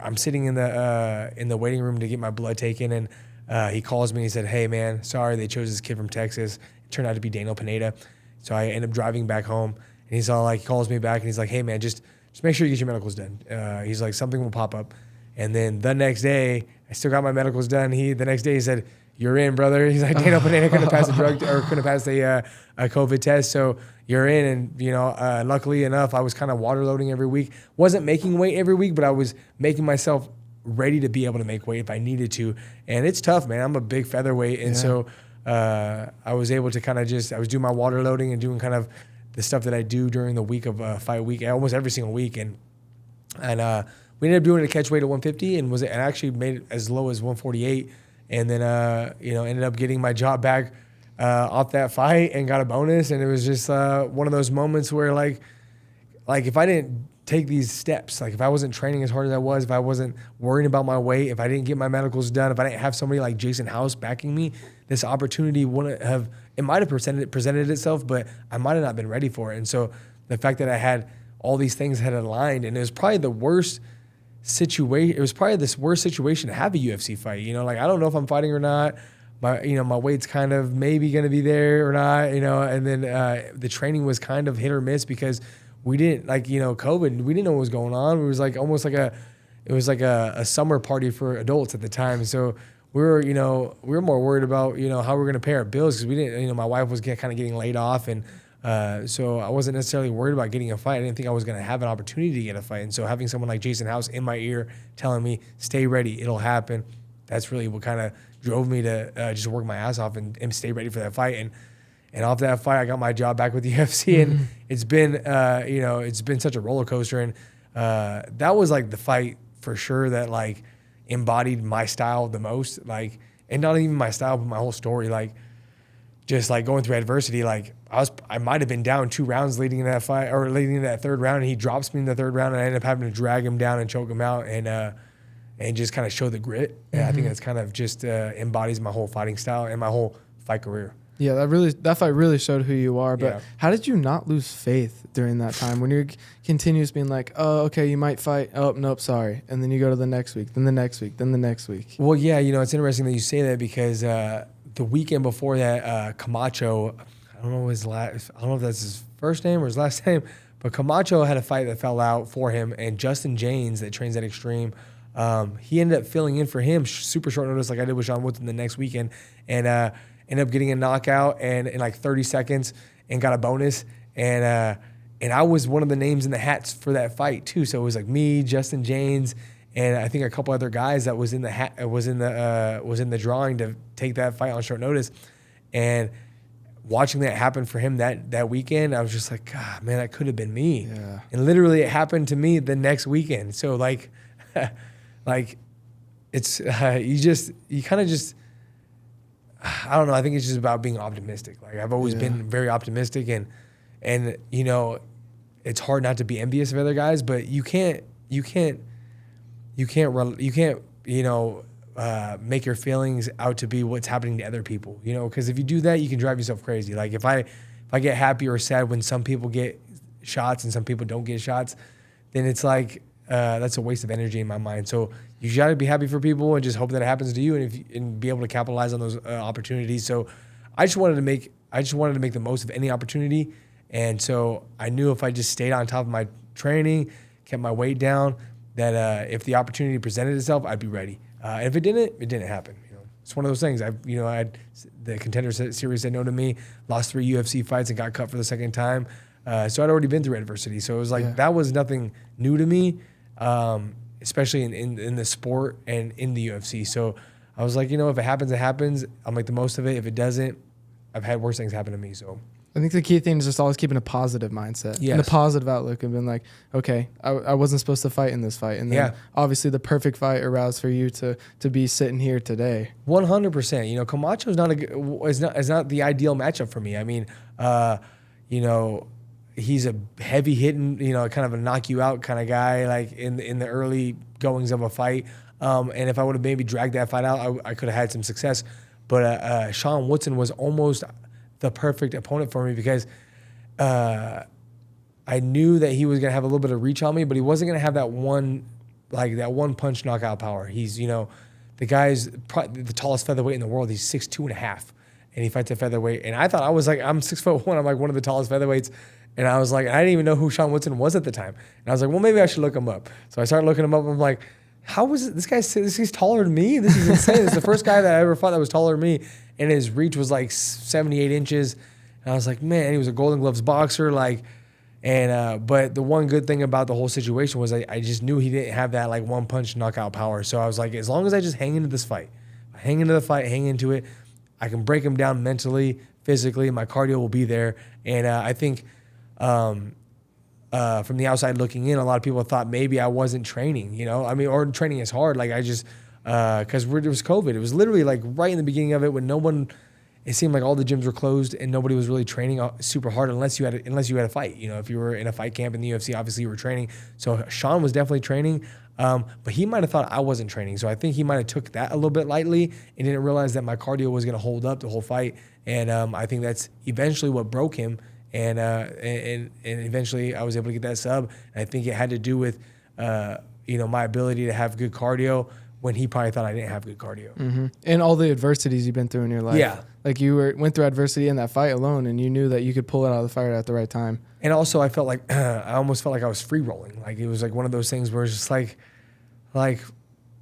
I'm sitting in the waiting room to get my blood taken, and he calls me and he said, "Hey man, sorry, they chose this kid from Texas. It turned out to be Daniel Pineda." So I end up driving back home, and he's all like, he calls me back and he's like, "Hey man, just make sure you get your medicals done." He's like, something will pop up. And then the next day, I still got my medicals done. The next day he said, "You're in, brother." He's like, Daniel Pineda couldn't pass couldn't pass a COVID test, so you're in. And luckily enough, I was kind of water loading every week. Wasn't making weight every week, but I was making myself ready to be able to make weight if I needed to. And it's tough, man. I'm a big featherweight, and so I was able to kind of I was doing my water loading and doing kind of the stuff that I do during the week of fight week, almost every single week, and we ended up doing a catch weight at 150, and actually made it as low as 148. And then, ended up getting my job back off that fight and got a bonus. And it was just one of those moments where, like if I didn't take these steps, like if I wasn't training as hard as I was, if I wasn't worrying about my weight, if I didn't get my medicals done, if I didn't have somebody like Jason House backing me, this opportunity it might have presented itself, but I might have not been ready for it. And so the fact that I had all these things had aligned, and it was probably the worst situation. It was probably this worst situation to have a UFC fight. I don't know if I'm fighting or not. My weight's kind of maybe going to be there or not. And then the training was kind of hit or miss because we didn't COVID. We didn't know what was going on. It was like almost like a summer party for adults at the time. So we were more worried about how we're going to pay our bills because we didn't. My wife was kind of getting laid off, and so I wasn't necessarily worried about getting a fight. I didn't think I was going to have an opportunity to get a fight. And so having someone like Jason House in my ear telling me, "Stay ready, it'll happen," that's really what kind of drove me to just work my ass off and stay ready for that fight. And off that fight, I got my job back with the UFC, and it's been, it's been such a roller coaster. And that was like the fight for sure that like embodied my style the most, like, and not even my style, but my whole story. Like, just like going through adversity, like I might have been down 2 rounds leading into that fight, or leading into that 3rd round, and he drops me in the 3rd round, and I end up having to drag him down and choke him out, and just kind of show the grit. And I think that's kind of just embodies my whole fighting style and my whole fight career.
Yeah, that fight really showed who you are. But how did you not lose faith during that time when you're continuous being like, oh, okay, you might fight. Oh, nope, sorry. And then you go to the next week, then the next week, then the next week.
Well, yeah, it's interesting that you say that, because the weekend before that, Camacho, I don't know if that's his first name or his last name, but Camacho had a fight that fell out for him, and Justin James, that trains at Extreme, he ended up filling in for him super short notice, like I did with Sean Woodson the next weekend, and ended up getting a knockout and in like 30 seconds, and got a bonus. And I was one of the names in the hats for that fight too. So it was like me, Justin James, and I think a couple other guys that was in the drawing to take that fight on short notice. And watching that happen for him that weekend, I was just like, God, man, that could have been me.
Yeah.
And literally it happened to me the next weekend. So like, it's you kind of just, I don't know. I think it's just about being optimistic. Like, I've always been very optimistic, and it's hard not to be envious of other guys, but you can't make your feelings out to be what's happening to other people, because if you do that, you can drive yourself crazy. Like, if I get happy or sad when some people get shots and some people don't get shots, then it's like, that's a waste of energy in my mind. So you got to be happy for people and just hope that it happens to you, and be able to capitalize on those opportunities. So I just wanted to make the most of any opportunity. And so I knew if I just stayed on top of my training, kept my weight down, that if the opportunity presented itself, I'd be ready. And if it didn't happen. It's one of those things. I had the Contender Series said no to me, lost 3 UFC fights and got cut for the 2nd time. So I'd already been through adversity. So it was like, that was nothing new to me. Especially in the sport and in the UFC. So I was like, if it happens, it happens. I'll make the most of it. If it doesn't, I've had worse things happen to me. So
I think the key thing is just always keeping a positive mindset and a positive outlook, and being like, okay, I wasn't supposed to fight in this fight. And then obviously the perfect fight aroused for you to be sitting here today.
100%. Camacho is not the ideal matchup for me. I mean, he's a heavy hitting, kind of a knock you out kind of guy, like in the early goings of a fight. And if I would have maybe dragged that fight out, I could have had some success. But Sean Woodson was almost the perfect opponent for me, because I knew that he was going to have a little bit of reach on me, but he wasn't going to have that one punch knockout power. He's, the guy's probably the tallest featherweight in the world. He's 6'2.5", and he fights at featherweight. And I thought I'm 6'1". I'm like one of the tallest featherweights. And I was like, I didn't even know who Sean Woodson was at the time. And I was like, well, maybe I should look him up. So I started looking him up. I'm like, how is it? This guy's taller than me? This is insane. This is the first guy that I ever fought that was taller than me. And his reach was like 78 inches. And I was like, man, he was a Golden Gloves boxer. But the one good thing about the whole situation was I just knew he didn't have that like one punch knockout power. So I was like, as long as I just hang into this fight, hang into it, I can break him down mentally, physically, my cardio will be there. And I think from the outside looking in, a lot of people thought maybe I wasn't training, or training as hard. Like I just, because it was COVID. It was literally like right in the beginning of it when it seemed like all the gyms were closed and nobody was really training super hard unless you had a fight. If you were in a fight camp in the UFC, obviously you were training. So Sean was definitely training, but he might have thought I wasn't training. So I think he might have took that a little bit lightly and didn't realize that my cardio was going to hold up the whole fight. And I think that's eventually what broke him. And eventually I was able to get that sub. And I think it had to do with my ability to have good cardio when he probably thought I didn't have good cardio.
Mm-hmm. And all the adversities you've been through in your life.
Yeah.
Like you went through adversity in that fight alone, and you knew that you could pull it out of the fire at the right time.
And also I felt like I almost felt like I was free rolling. Like it was like one of those things where it's just like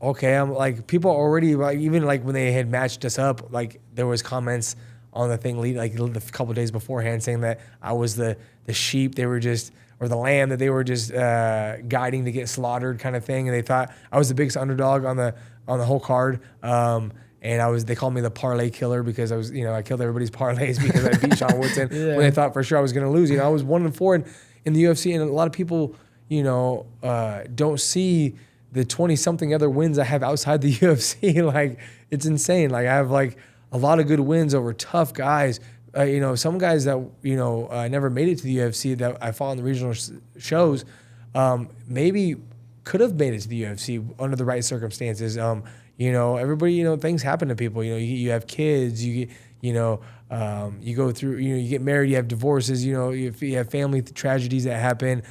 okay, I'm like, people already, like, even like when they had matched us up, like there was comments on the thing like a couple of days beforehand saying that I was the sheep. They were just or the lamb that they were just guiding to get slaughtered kind of thing. And they thought I was the biggest underdog on the whole card. And they called me the parlay killer because I killed everybody's parlays because I beat Sean Woodson when they thought for sure I was going to lose. I was 1-4 in the UFC, and a lot of people, don't see the 20-something other wins I have outside the UFC. Like, it's insane. Like, I have like a lot of good wins over tough guys. Some guys that, never made it to the UFC that I fought in the regional shows, maybe could have made it to the UFC under the right circumstances. Everybody, things happen to people. You have kids, you go through, you get married, you have divorces, you have family tragedies that happen,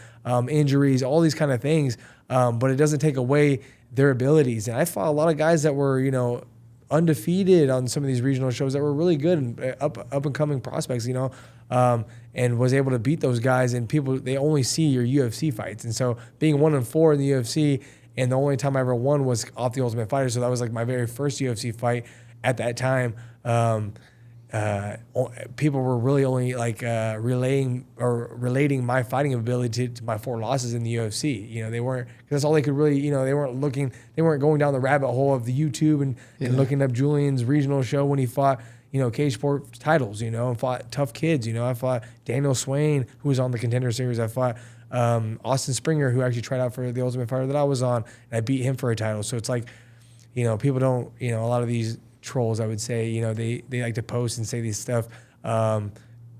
injuries, all these kind of things. But it doesn't take away their abilities. And I fought a lot of guys that were, undefeated on some of these regional shows that were really good and up and coming prospects, and was able to beat those guys. And people, they only see your UFC fights. And so being 1-4 in the UFC, and the only time I ever won was off the Ultimate Fighter. So that was like my very first UFC fight at that time. People were really only like relating my fighting ability to my 4 losses in the UFC. They weren't, because that's all they could really, they weren't going down the rabbit hole of the YouTube and looking up Julian's regional show when he fought, cage sport titles, and fought tough kids. I fought Daniel Swain, who was on the Contender Series. I fought Austin Springer, who actually tried out for the Ultimate Fighter that I was on, and I beat him for a title. So it's like, people don't, a lot of these trolls, I would say, they like to post and say these stuff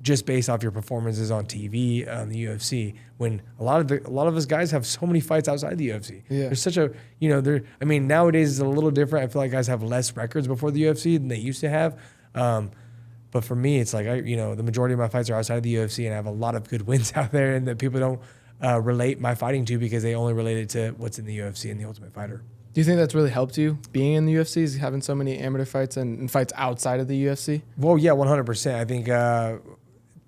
just based off your performances on TV, on the UFC, when a lot of us guys have so many fights outside the UFC. Yeah. There's such a, nowadays it's a little different. I feel like guys have less records before the UFC than they used to have. But for me, it's like, the majority of my fights are outside of the UFC, and I have a lot of good wins out there, and that people don't relate my fighting to because they only relate it to what's in the UFC and the Ultimate Fighter.
Do you think that's really helped you being in the UFC, is having so many amateur fights and fights outside of the UFC?
Well, yeah, 100%. I think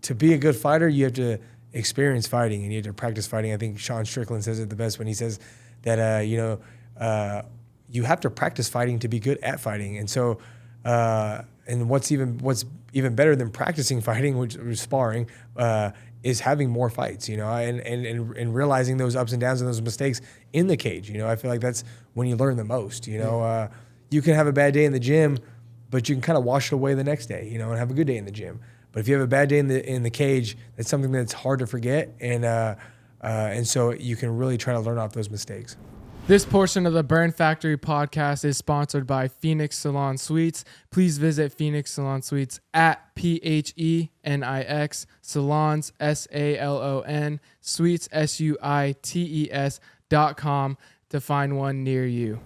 to be a good fighter, you have to experience fighting and you have to practice fighting. I think Sean Strickland says it the best when he says that, you have to practice fighting to be good at fighting. And so, and what's even better than practicing fighting, which is sparring, is having more fights, and realizing those ups and downs and those mistakes in the cage. I feel like that's when you learn the most. You can have a bad day in the gym, but you can kind of wash it away the next day, and have a good day in the gym. But if you have a bad day in the cage, that's something that's hard to forget, and so you can really try to learn off those mistakes.
This portion of the Burn Factory podcast is sponsored by Phoenix Salon Suites. Please visit Phoenix Salon Suites at PHENIX Salons SALON Suites SUITES.com to find one near you.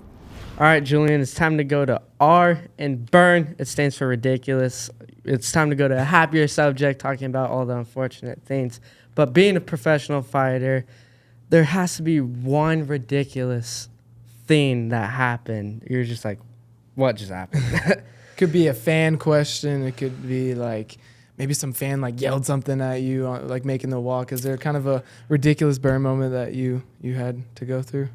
All right, Julian, it's time to go to R and burn. It stands for ridiculous. It's time to go to a happier subject, talking about all the unfortunate things. But being a professional fighter, there has to be one ridiculous thing that happened. You're just like, what just happened?
Could be a fan question. It could be like maybe some fan like yelled something at you, like making the walk. Is there kind of a ridiculous burn moment that you had to go through?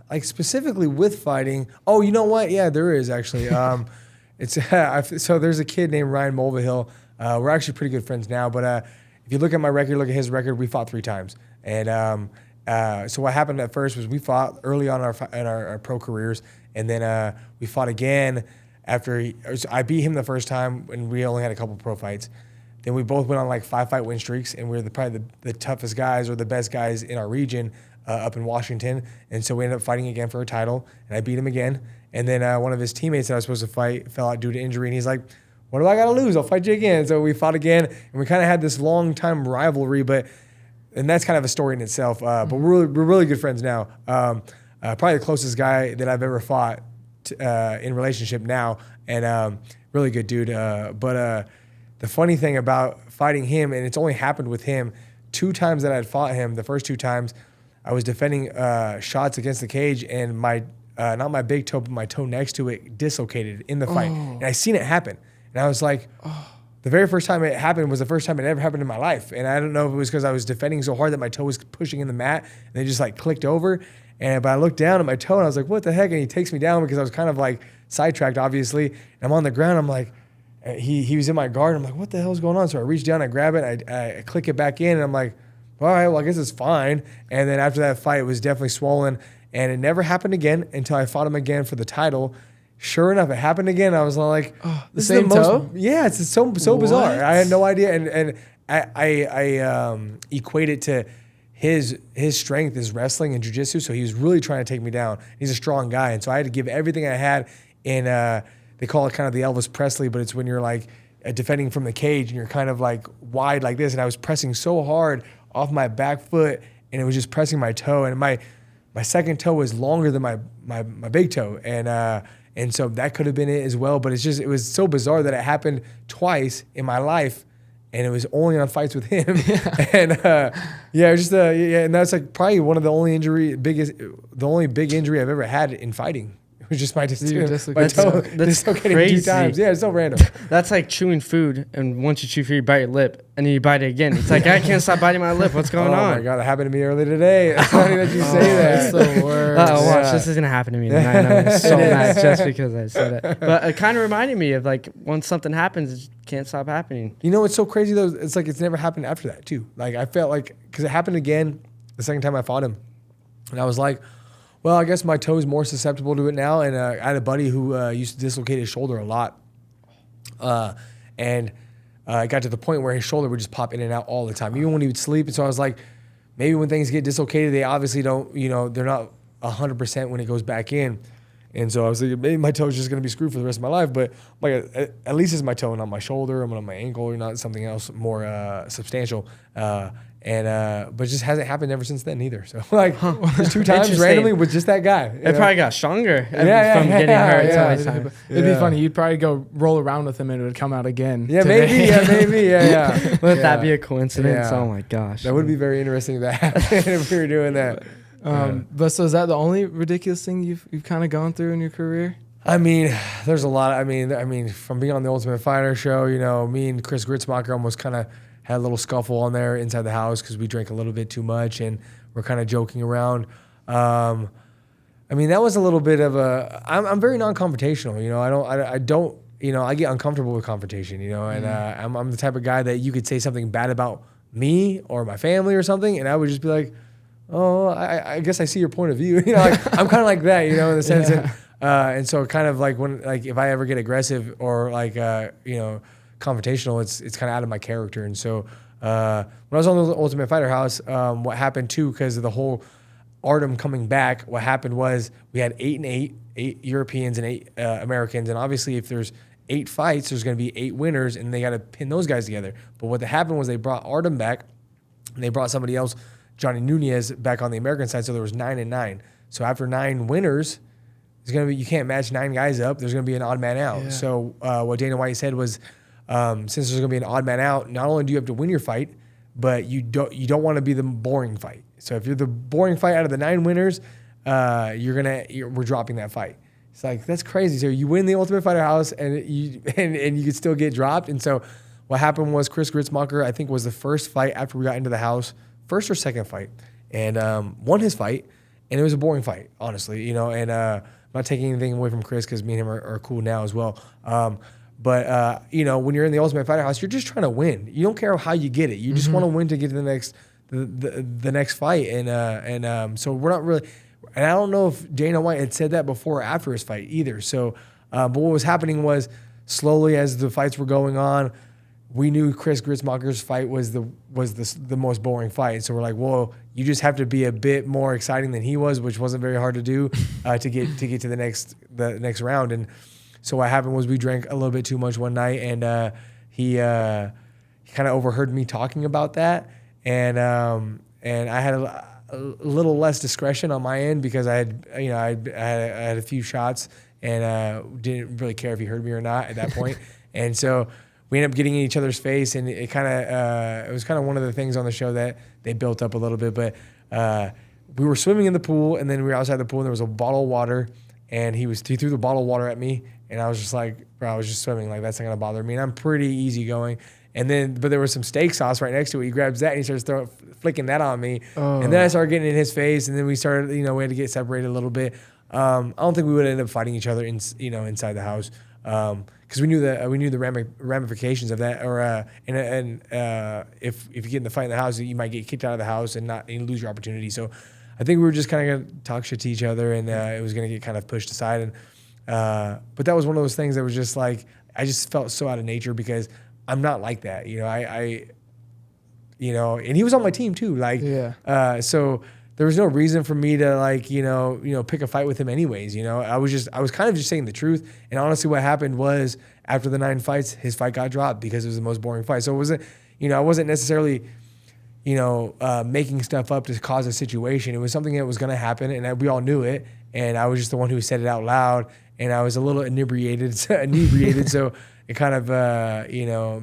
Like specifically with fighting. Oh, you know what? Yeah, there is actually. So there's a kid named Ryan Mulvihill. We're actually pretty good friends now, but if you look at my record, look at his record, we fought 3 times. And so what happened at first was we fought early on in our pro careers, and then we fought again after I beat him the first time, and we only had a couple pro fights. Then we both went on like 5-fight win streaks, and we were probably the toughest guys or the best guys in our region up in Washington. And so we ended up fighting again for a title, and I beat him again. And then one of his teammates that I was supposed to fight fell out due to injury, and he's like, what do I got to lose? I'll fight you again. So we fought again, and we kind of had this long-time rivalry, and that's kind of a story in itself. But we're really good friends now. Probably the closest guy that I've ever fought in relationship now, and really good dude. But the funny thing about fighting him, and it's only happened with him 2 times that I'd fought him. The first 2 times, I was defending shots against the cage, and my not my big toe, but my toe next to it dislocated in the fight, and I seen it happen. And I was like, the very first time it happened was the first time it ever happened in my life. And I don't know if it was because I was defending so hard that my toe was pushing in the mat and they just like clicked over. But I looked down at my toe and I was like, what the heck? And he takes me down because I was kind of like sidetracked, obviously. And I'm on the ground. I'm like, he was in my guard. I'm like, what the hell's going on? So I reach down, I grab it, I click it back in, and I'm like, all right, well, I guess it's fine. And then after that fight, it was definitely swollen, and it never happened again until I fought him again for the title. Sure enough, it happened again. I was like,
the same toe?
Yeah, it's so bizarre. I had no idea, and I equate it to his strength is wrestling and jiu-jitsu, so he was really trying to take me down. He's a strong guy, and so I had to give everything I had in, they call it kind of the Elvis Presley, but it's when you're like defending from the cage and you're kind of like wide like this, and I was pressing so hard off my back foot, and it was just pressing my toe, and my second toe was longer than my big toe, and so that could have been it as well, but it was so bizarre that it happened twice in my life, and it was only on fights with him. And it was just and that's like probably one of the only big injury I've ever had in fighting. It was just my toe dislocating
crazy.
2 times. Yeah, it's so random.
That's like chewing food, and once you chew food, you bite your lip, and then you bite it again. It's like, I can't stop biting my lip. What's going on?
Oh my God, it happened to me earlier today. It's funny that you say that.
It's the worst.
Watch, this is gonna happen to me tonight. And I'm so mad just because I said it. But it kind of reminded me of like once something happens, it can't stop happening.
You know what's so crazy though? It's like it's never happened after that too. Like I felt like, because it happened again the second time I fought him, and I was like, well, I guess my toe is more susceptible to it now. And I had a buddy who used to dislocate his shoulder a lot. And it got to the point where his shoulder would just pop in and out all the time, even when he would sleep. And so I was like, maybe when things get dislocated, they obviously don't, they're not 100% when it goes back in. And so I was like, maybe my toe is just going to be screwed for the rest of my life. But like, at least it's my toe and not my shoulder, and not my ankle, or not something else more substantial. But it just hasn't happened ever since then either. So like just 2 times randomly with just that guy.
It probably got stronger from getting hurt.
It'd be funny. You'd probably go roll around with him and it would come out again.
Yeah, maybe.
Would that be a coincidence?
Yeah.
Oh my gosh.
That would be very interesting to happen if we were doing that.
But so is that the only ridiculous thing you've kind of gone through in your career?
I mean, there's a lot. I mean, from being on the Ultimate Fighter show, me and Chris Gritzmacher almost kind of had a little scuffle on there inside the house because we drank a little bit too much and we're kind of joking around. I mean, that was a little bit of I'm very non-confrontational. I don't. I get uncomfortable with confrontation. And I'm the type of guy that you could say something bad about me or my family or something, and I would just be like, oh, I guess I see your point of view. I'm kind of like that, in the sense that, and so kind of like when, like if I ever get aggressive or like, confrontational, it's kind of out of my character. And so when I was on the Ultimate Fighter house, what happened too, because of the whole Artem coming back, what happened was we had 8 and 8 Europeans and 8 Americans. And obviously if there's 8 fights, there's going to be 8 winners, and they got to pin those guys together. But what happened was they brought Artem back, and they brought somebody else, Johnny Nunez, back on the American side, so there was 9 and 9. So after 9 winners, there's gonna be, you can't match 9 guys up. There's gonna be an odd man out. Yeah. So what Dana White said was, since there's gonna be an odd man out, not only do you have to win your fight, but you don't want to be the boring fight. So if you're the boring fight out of the 9 winners, we're dropping that fight. It's like, that's crazy. So you win the Ultimate Fighter house, and you could still get dropped. And so what happened was Chris Gritzmacher, I think, was the first fight after we got into the house. First or second fight, and won his fight, and it was a boring fight, honestly, and I'm not taking anything away from Chris because me and him are cool now as well. But when you're in the Ultimate Fighter house, you're just trying to win. You don't care how you get it. You just want to win to get to the next fight, and so we're not really. And I don't know if Dana White had said that before or after his fight either. So, but what was happening was slowly as the fights were going on, we knew Chris Gritzmacher's fight was the most boring fight. So we're like, whoa, you just have to be a bit more exciting than he was, which wasn't very hard to do to get to the next round. And so what happened was we drank a little bit too much one night, and he kind of overheard me talking about that, and I had a little less discretion on my end because I had a few shots and didn't really care if he heard me or not at that point. And so we ended up getting in each other's face, and it was kind of one of the things on the show that they built up a little bit. But we were swimming in the pool, and then we were outside the pool, and there was a bottle of water, and he threw the bottle of water at me, and I was just like, bro, I was just swimming, like that's not gonna bother me, and I'm pretty easygoing. But there was some steak sauce right next to it. He grabs that and he starts flicking that on me, and then I started getting in his face, and then we started, we had to get separated a little bit. I don't think we would end up fighting each other inside the house. because we knew the ramifications of that, or if you get in the fight in the house, you might get kicked out of the house and lose your opportunity. So I think we were just kind of gonna talk shit to each other, and it was gonna get kind of pushed aside. And but that was one of those things that was just like, I just felt so out of nature because I'm not like that, I and he was on my team too, like so there was no reason for me to like pick a fight with him anyways. I was kind of just saying the truth. And honestly, what happened was after the 9 fights, his fight got dropped because it was the most boring fight. So it wasn't, I wasn't necessarily making stuff up to cause a situation. It was something that was going to happen, and we all knew it. And I was just the one who said it out loud, and I was a little inebriated. So it kind of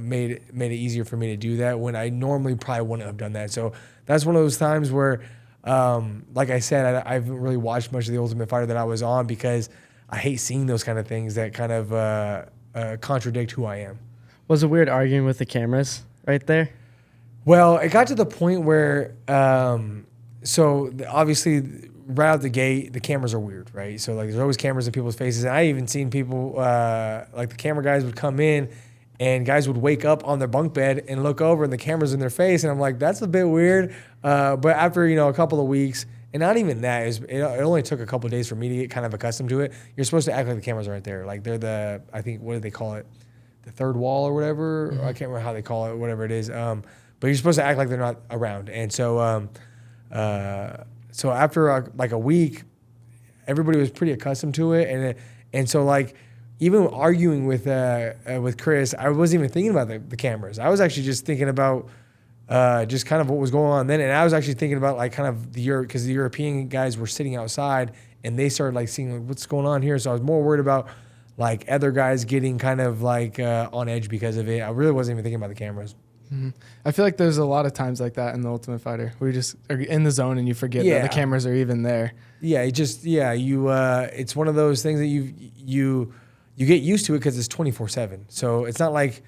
made it easier for me to do that when I normally probably wouldn't have done that. So that's one of those times where, like I said, I haven't really watched much of The Ultimate Fighter that I was on because I hate seeing those kind of things that kind of contradict who I am.
Was it weird arguing with the cameras right there?
Well, it got to the point where, obviously right out the gate, the cameras are weird, right? So like there's always cameras in people's faces. And I even seen people, like the camera guys would come in and guys would wake up on their bunk bed and look over and the camera's in their face. And I'm like, that's a bit weird. But after, a couple of weeks, and not even that, it only took a couple of days for me to get kind of accustomed to it. You're supposed to act like the cameras are right there. Like they're I think, what do they call it? The third wall or whatever. Mm-hmm. I can't remember how they call it, whatever it is. But you're supposed to act like they're not around. And so, so after like a week, everybody was pretty accustomed to it. And so like, even arguing with Chris, I wasn't even thinking about the cameras. I was actually just thinking about just kind of what was going on then. And I was actually thinking about like kind of because the European guys were sitting outside and they started like seeing like, what's going on here. So I was more worried about like other guys getting kind of like on edge because of it. I really wasn't even thinking about the cameras.
Mm-hmm. I feel like there's a lot of times like that in The Ultimate Fighter where you just are in the zone and you forget that the cameras are even there. Yeah,
it's one of those things that you get used to it because it's 24/7. So it's not like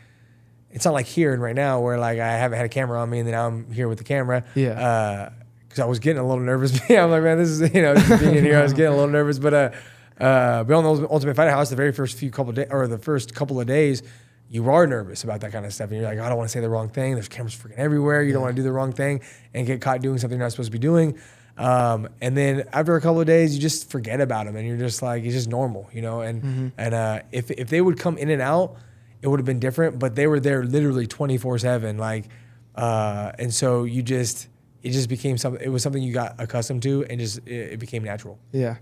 here and right now where like I haven't had a camera on me and then I'm here with the camera.
Yeah.
Because I was getting a little nervous. I'm like, man, this is just being in here. I was getting a little nervous, but on the Ultimate Fighter House, the very first the first couple of days, you are nervous about that kind of stuff. And you're like, I don't want to say the wrong thing. There's cameras freaking everywhere. You don't want to do the wrong thing and get caught doing something you're not supposed to be doing. And then after a couple of days, you just forget about them and you're just like, it's just normal, and if they would come in and out, it would have been different, but they were there literally 24/7. Like, and so it just became something, it was something you got accustomed to and it became natural.
Yeah.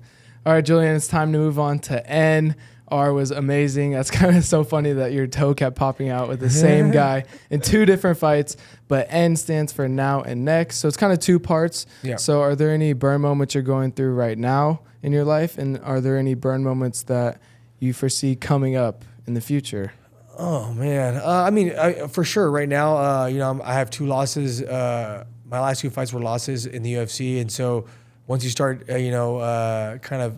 All right, Julian, it's time to move on to N. R was amazing. That's kind of so funny that your toe kept popping out with the same guy in 2 different fights, but N stands for now and next. So it's kind of 2 parts. Yeah. So are there any burn moments you're going through right now in your life? And are there any burn moments that you foresee coming up in the future?
Oh, man. I mean, for sure right now, I have 2 losses. My last 2 fights were losses in the UFC. And so once you start, kind of,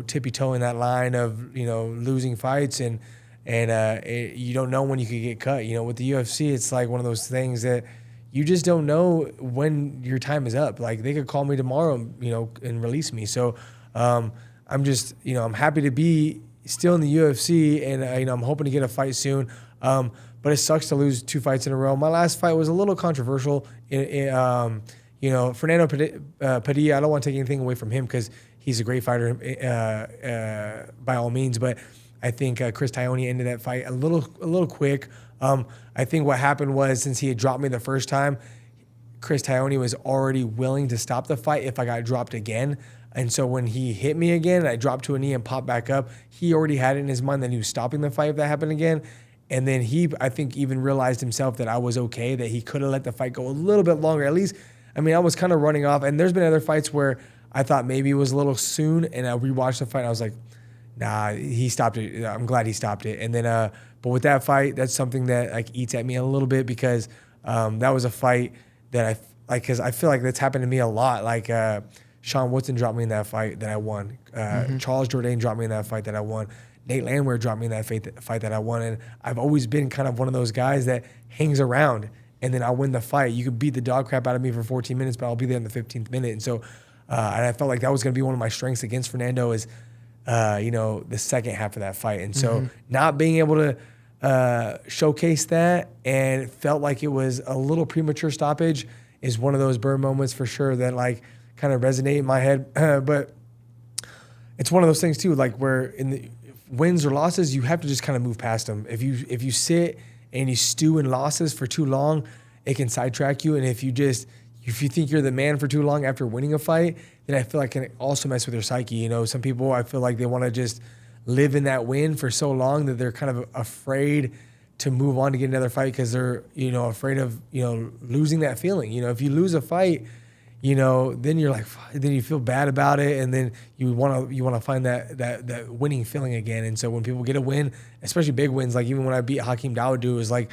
tippy-toeing that line of, losing fights and you don't know when you could get cut. With the UFC, it's like one of those things that you just don't know when your time is up. Like they could call me tomorrow, and release me. So I'm just, I'm happy to be still in the UFC and, I'm hoping to get a fight soon. But it sucks to lose 2 fights in a row. My last fight was a little controversial. Fernando Padilla, I don't want to take anything away from him because he's a great fighter by all means, but I think Chris Taioni ended that fight a little quick. I think what happened was since he had dropped me the first time, Chris Taioni was already willing to stop the fight if I got dropped again. And so when he hit me again, I dropped to a knee and popped back up. He already had it in his mind that he was stopping the fight if that happened again. And then he, I think, even realized himself that I was okay, that he could have let the fight go a little bit longer. At least, I mean, I was kind of running off. And there's been other fights where I thought maybe it was a little soon, and I rewatched the fight, and I was like, nah, he stopped it. I'm glad he stopped it. And then, but with that fight, that's something that like eats at me a little bit because that was a fight that because I feel like that's happened to me a lot. Like Sean Woodson dropped me in that fight that I won. Charles Jourdain dropped me in that fight that I won. Nate Landwehr dropped me in that fight that I won. And I've always been kind of one of those guys that hangs around, and then I'll win the fight. You could beat the dog crap out of me for 14 minutes, but I'll be there in the 15th minute. And so, and I felt like that was going to be one of my strengths against Fernando is the second half of that fight. And so not being able to showcase that, and it felt like it was a little premature stoppage, is one of those burn moments for sure that like kind of resonate in my head. But it's one of those things too, like where in the wins or losses, you have to just kind of move past them. If you sit and you stew in losses for too long, it can sidetrack you. And if you think you're the man for too long after winning a fight, then I feel like it can also mess with your psyche. Some people, I feel like they want to just live in that win for so long that they're kind of afraid to move on to get another fight because they're, afraid of, losing that feeling. If you lose a fight, then you're like, then you feel bad about it, and then you want to find that winning feeling again. And so when people get a win, especially big wins, like even when I beat Hakeem Dawodu, it was like,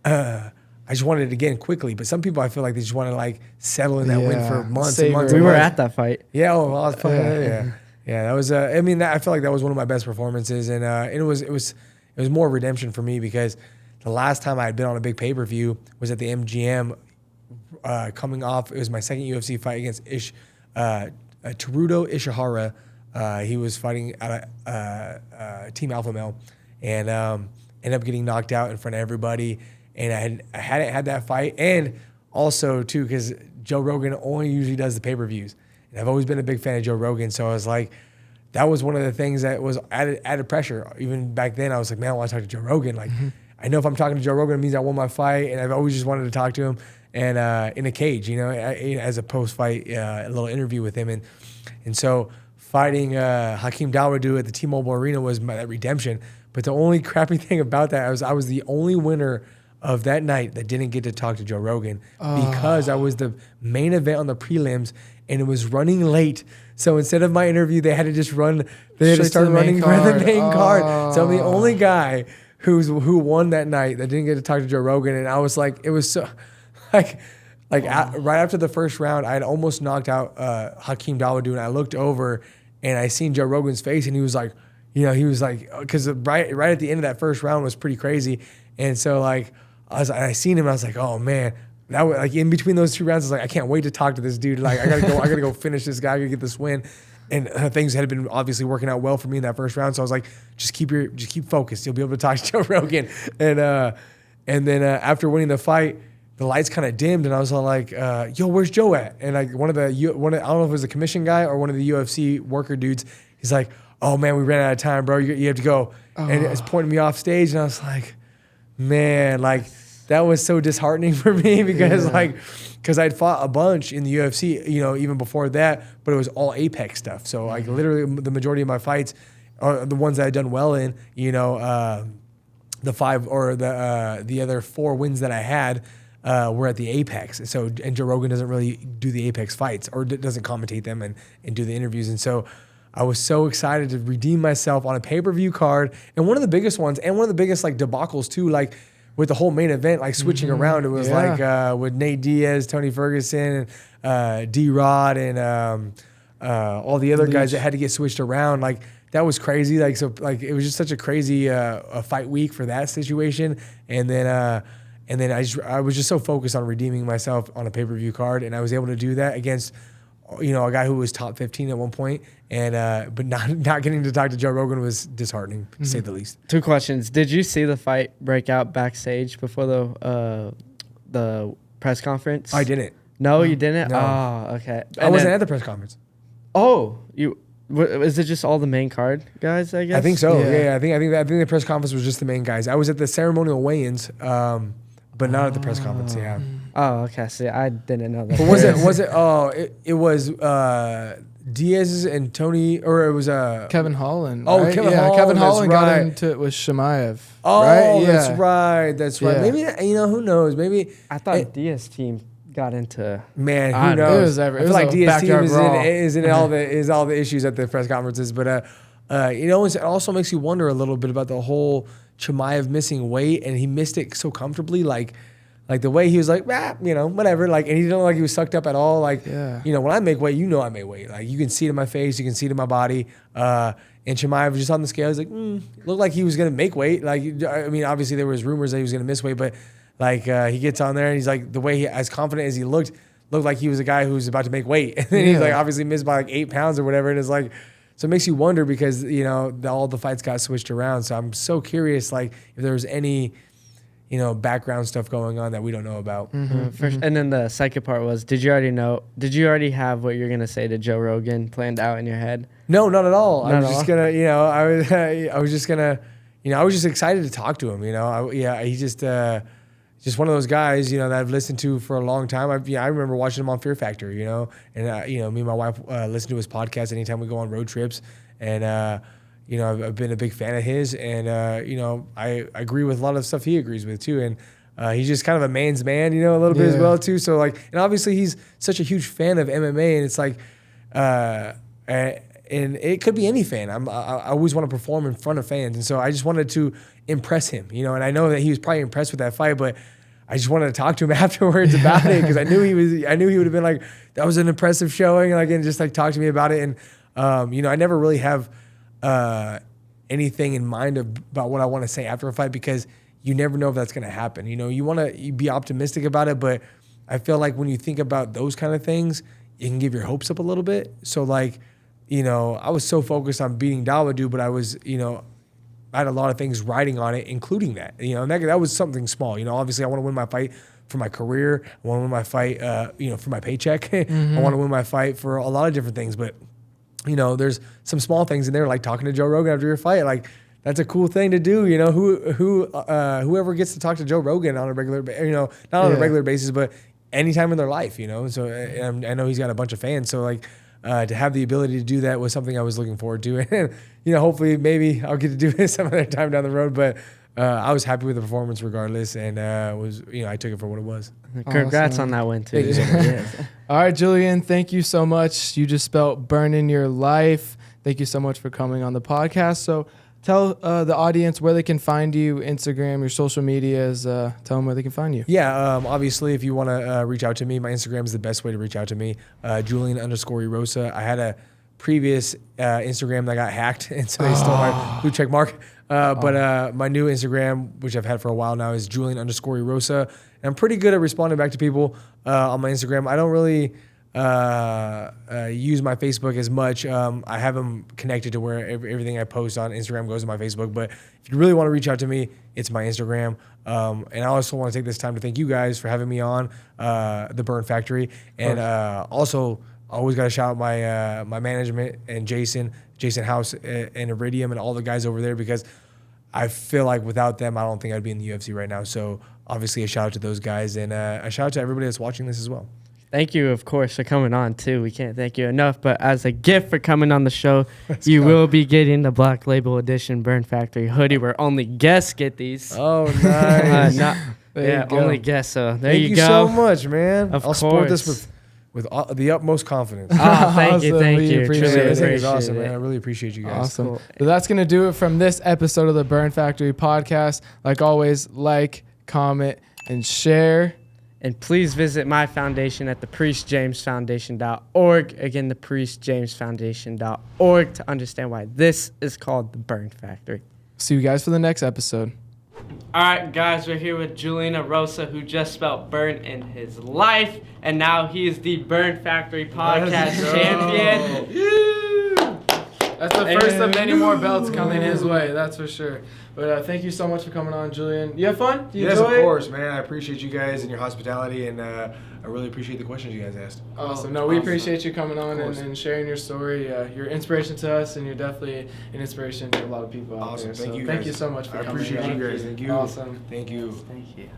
I just wanted it again quickly. But some people, I feel like they just want to like settle in that win for months and months.
We were at that fight.
Yeah, that was. I feel like that was one of my best performances, and it was more redemption for me because the last time I had been on a big pay-per-view was at the MGM. Coming off, it was my second UFC fight against Teruto Ishihara. He was fighting at Team Alpha Male, and ended up getting knocked out in front of everybody. And I hadn't had that fight, and also too because Joe Rogan only usually does the pay-per-views, and I've always been a big fan of Joe Rogan. So I was like, that was one of the things that was added pressure. Even back then, I was like, man, I want to talk to Joe Rogan. Like, I know if I'm talking to Joe Rogan, it means I won my fight, and I've always just wanted to talk to him. And in a cage, as a post-fight a little interview with him, and so fighting Hakeem Dawodu at the T-Mobile Arena was my redemption. But the only crappy thing about that I was the only winner of that night that didn't get to talk to Joe Rogan because I was the main event on the prelims, and it was running late. So instead of my interview, they had to just run. They had to start running for the main card. So I'm the only guy who won that night that didn't get to talk to Joe Rogan, and I was like, it was so. Right after the first round, I had almost knocked out Hakeem Dawodu, and I looked over and I seen Joe Rogan's face, and he was like, because right at the end of that first round was pretty crazy, and so like I seen him, and I was like, oh man, that was like in between those two rounds, I was like, I can't wait to talk to this dude. Like I gotta go finish this guy, I gotta get this win. And things had been obviously working out well for me in that first round, so I was like, just keep focused. You'll be able to talk to Joe Rogan, and then after winning the fight, the lights kind of dimmed, and I was all like, yo, where's Joe at? And like I don't know if it was a commission guy or one of the UFC worker dudes, he's like, oh man, we ran out of time, bro. You have to go. And it's pointing me off stage, and I was like, man, like that was so disheartening for me because I'd fought a bunch in the UFC, even before that, but it was all Apex stuff. So like literally the majority of my fights are the ones that I'd done well in, the 5 or the other 4 wins that I had were at the Apex. And Joe Rogan doesn't really do the Apex fights or doesn't commentate them and do the interviews. And so I was so excited to redeem myself on a pay-per-view card. And one of the biggest ones, and one of the biggest like debacles too, like with the whole main event, like switching around, it was like with Nate Diaz, Tony Ferguson, and D-Rod, and all the other guys that had to get switched around. Like that was crazy. Like, so like it was just such a crazy a fight week for that situation. And then I was just so focused on redeeming myself on a pay-per-view card, and I was able to do that against, a guy who was top 15 at one point, and but not getting to talk to Joe Rogan was disheartening, to say the least.
2 questions. Did you see the fight break out backstage before the press conference?
I didn't.
No, you didn't?
No.
Oh, okay.
I wasn't at the press conference.
Oh, is it just all the main card guys, I guess?
I think so. Yeah. I think the press conference was just the main guys. I was at the ceremonial weigh-ins, but not at the press conference. Yeah.
Oh, okay. See, I didn't know that.
But was it? Oh, it was Diaz and Tony, or it was
Kevin Holland.
Oh,
right?
Kevin Holland.
Kevin Holland
right.
got into it with Shemaev.
Oh,
right?
that's right. That's right.
Yeah.
Maybe who knows? Maybe
I thought Diaz team got into.
Man, who knows?
I
feel like Diaz team is in all the issues at the press conferences, but it also makes you wonder a little bit about the whole Chimaev missing weight, and he missed it so comfortably, like the way he was like, whatever, like, and he didn't look like he was sucked up at all, like, when I make weight, I make weight, like you can see it in my face, you can see it in my body, and Chimaev was just on the scale, he's like, looked like he was gonna make weight, like, I mean, obviously there was rumors that he was gonna miss weight, but like he gets on there and he's like, the way he, as confident as he looked like he was a guy who was about to make weight, and then he's like obviously missed by like 8 pounds or whatever, and it's like, So it makes you wonder because, you know, all the fights got switched around. So I'm so curious, like, if there was any, you know, background stuff going on that we don't know about.
And then the second part was, did you already have what you're going to say to Joe Rogan planned out in your head?
No, not at all.
Not
I was
at
just
all?
gonna, you know, I was just gonna, you know, I was just excited to talk to him. You know, he's just one of those guys, you know, that I've listened to for a long time. I remember watching him on Fear Factor, you know, and you know, me and my wife listen to his podcast anytime we go on road trips, and you know, I've been a big fan of his, and you know, I agree with a lot of stuff he agrees with too, and he's just kind of a man's man, you know, a little bit as well too. So like, and obviously he's such a huge fan of MMA, and it's like, and it could be any fan. I always want to perform in front of fans, and so I just wanted to impress him, you know. And I know that he was probably impressed with that fight, but I just wanted to talk to him afterwards about it because I knew he would have been like, that was an impressive showing, like, and just like talk to me about it. And you know, I never really have anything in mind about what I want to say after a fight because you never know if that's going to happen. You know, you want to be optimistic about it, but I feel like when you think about those kind of things, you can give your hopes up a little bit. So like, you know, I was so focused on beating Dawodu, but I was, you know, I had a lot of things riding on it, including that. You know, and that was something small. You know, obviously I want to win my fight for my career. I want to win my fight, you know, for my paycheck. I want to win my fight for a lot of different things. But, you know, there's some small things in there, like talking to Joe Rogan after your fight. Like, that's a cool thing to do. You know, whoever gets to talk to Joe Rogan on a regular, you know, not on a regular basis, but anytime in their life, you know. So I know he's got a bunch of fans. So like, to have the ability to do that was something I was looking forward to. And, you know, hopefully maybe I'll get to do it some other time down the road. But I was happy with the performance regardless. And you know, I took it for what it was.
Congrats on that win, too.
All right, Julian, thank you so much. You just spelt burn in your life. Thank you so much for coming on the podcast. So tell the audience where they can find you, Instagram, your social medias. Tell them where they can find you.
Yeah, obviously, if you want to reach out to me, my Instagram is the best way to reach out to me, Julian_Erosa. I had a previous Instagram that got hacked, and so they stole my blue check mark. But my new Instagram, which I've had for a while now, is Julian_Erosa. And I'm pretty good at responding back to people on my Instagram. I don't really use my Facebook as much. I have them connected to where everything I post on Instagram goes to my Facebook. But if you really want to reach out to me, it's my Instagram. And I also want to take this time to thank you guys for having me on the Burn Factory. And also, I always got to shout out my management and Jason House and Iridium and all the guys over there, because I feel like without them, I don't think I'd be in the UFC right now. So obviously a shout out to those guys, and a shout out to everybody that's watching this as well.
Thank you, of course, for coming on, too. We can't thank you enough. But as a gift for coming on the show, you will be getting the Black Label Edition Burn Factory hoodie, where only guests get these.
Oh, nice.
Only guests. So there you go.
Thank you so much, man.
Of
I'll support
course.
this with the utmost confidence.
Oh, thank you.
We appreciate
Truly
it.
This thing is
appreciate
awesome,
it.
man. I really appreciate you guys.
Awesome.
Cool.
So that's going to do it from this episode of the Burn Factory podcast. Like always, like, comment, and share.
And please visit my foundation at thepriestjamesfoundation.org. Again, thepriestjamesfoundation.org to understand why this is called the Burn Factory.
See you guys for the next episode.
All right, guys, we're here with Julian Erosa, who just spelled burn in his life, and now he is the Burn Factory podcast champion.
That's the first of many more belts coming his way, that's for sure. But thank you so much for coming on, Julian. You have fun? You
Yes,
enjoy
of
it?
course, man. I appreciate you guys and your hospitality, and I really appreciate the questions you guys asked.
Awesome. No, we appreciate you coming on
course.
and sharing your story. You're an inspiration to us, and you're definitely an inspiration to a lot of people out
Awesome.
there.
Thank
so
you
thank
guys.
you so much for
I
coming.
appreciate you guys. Thank you.
Awesome.
Thank you.
Thank you.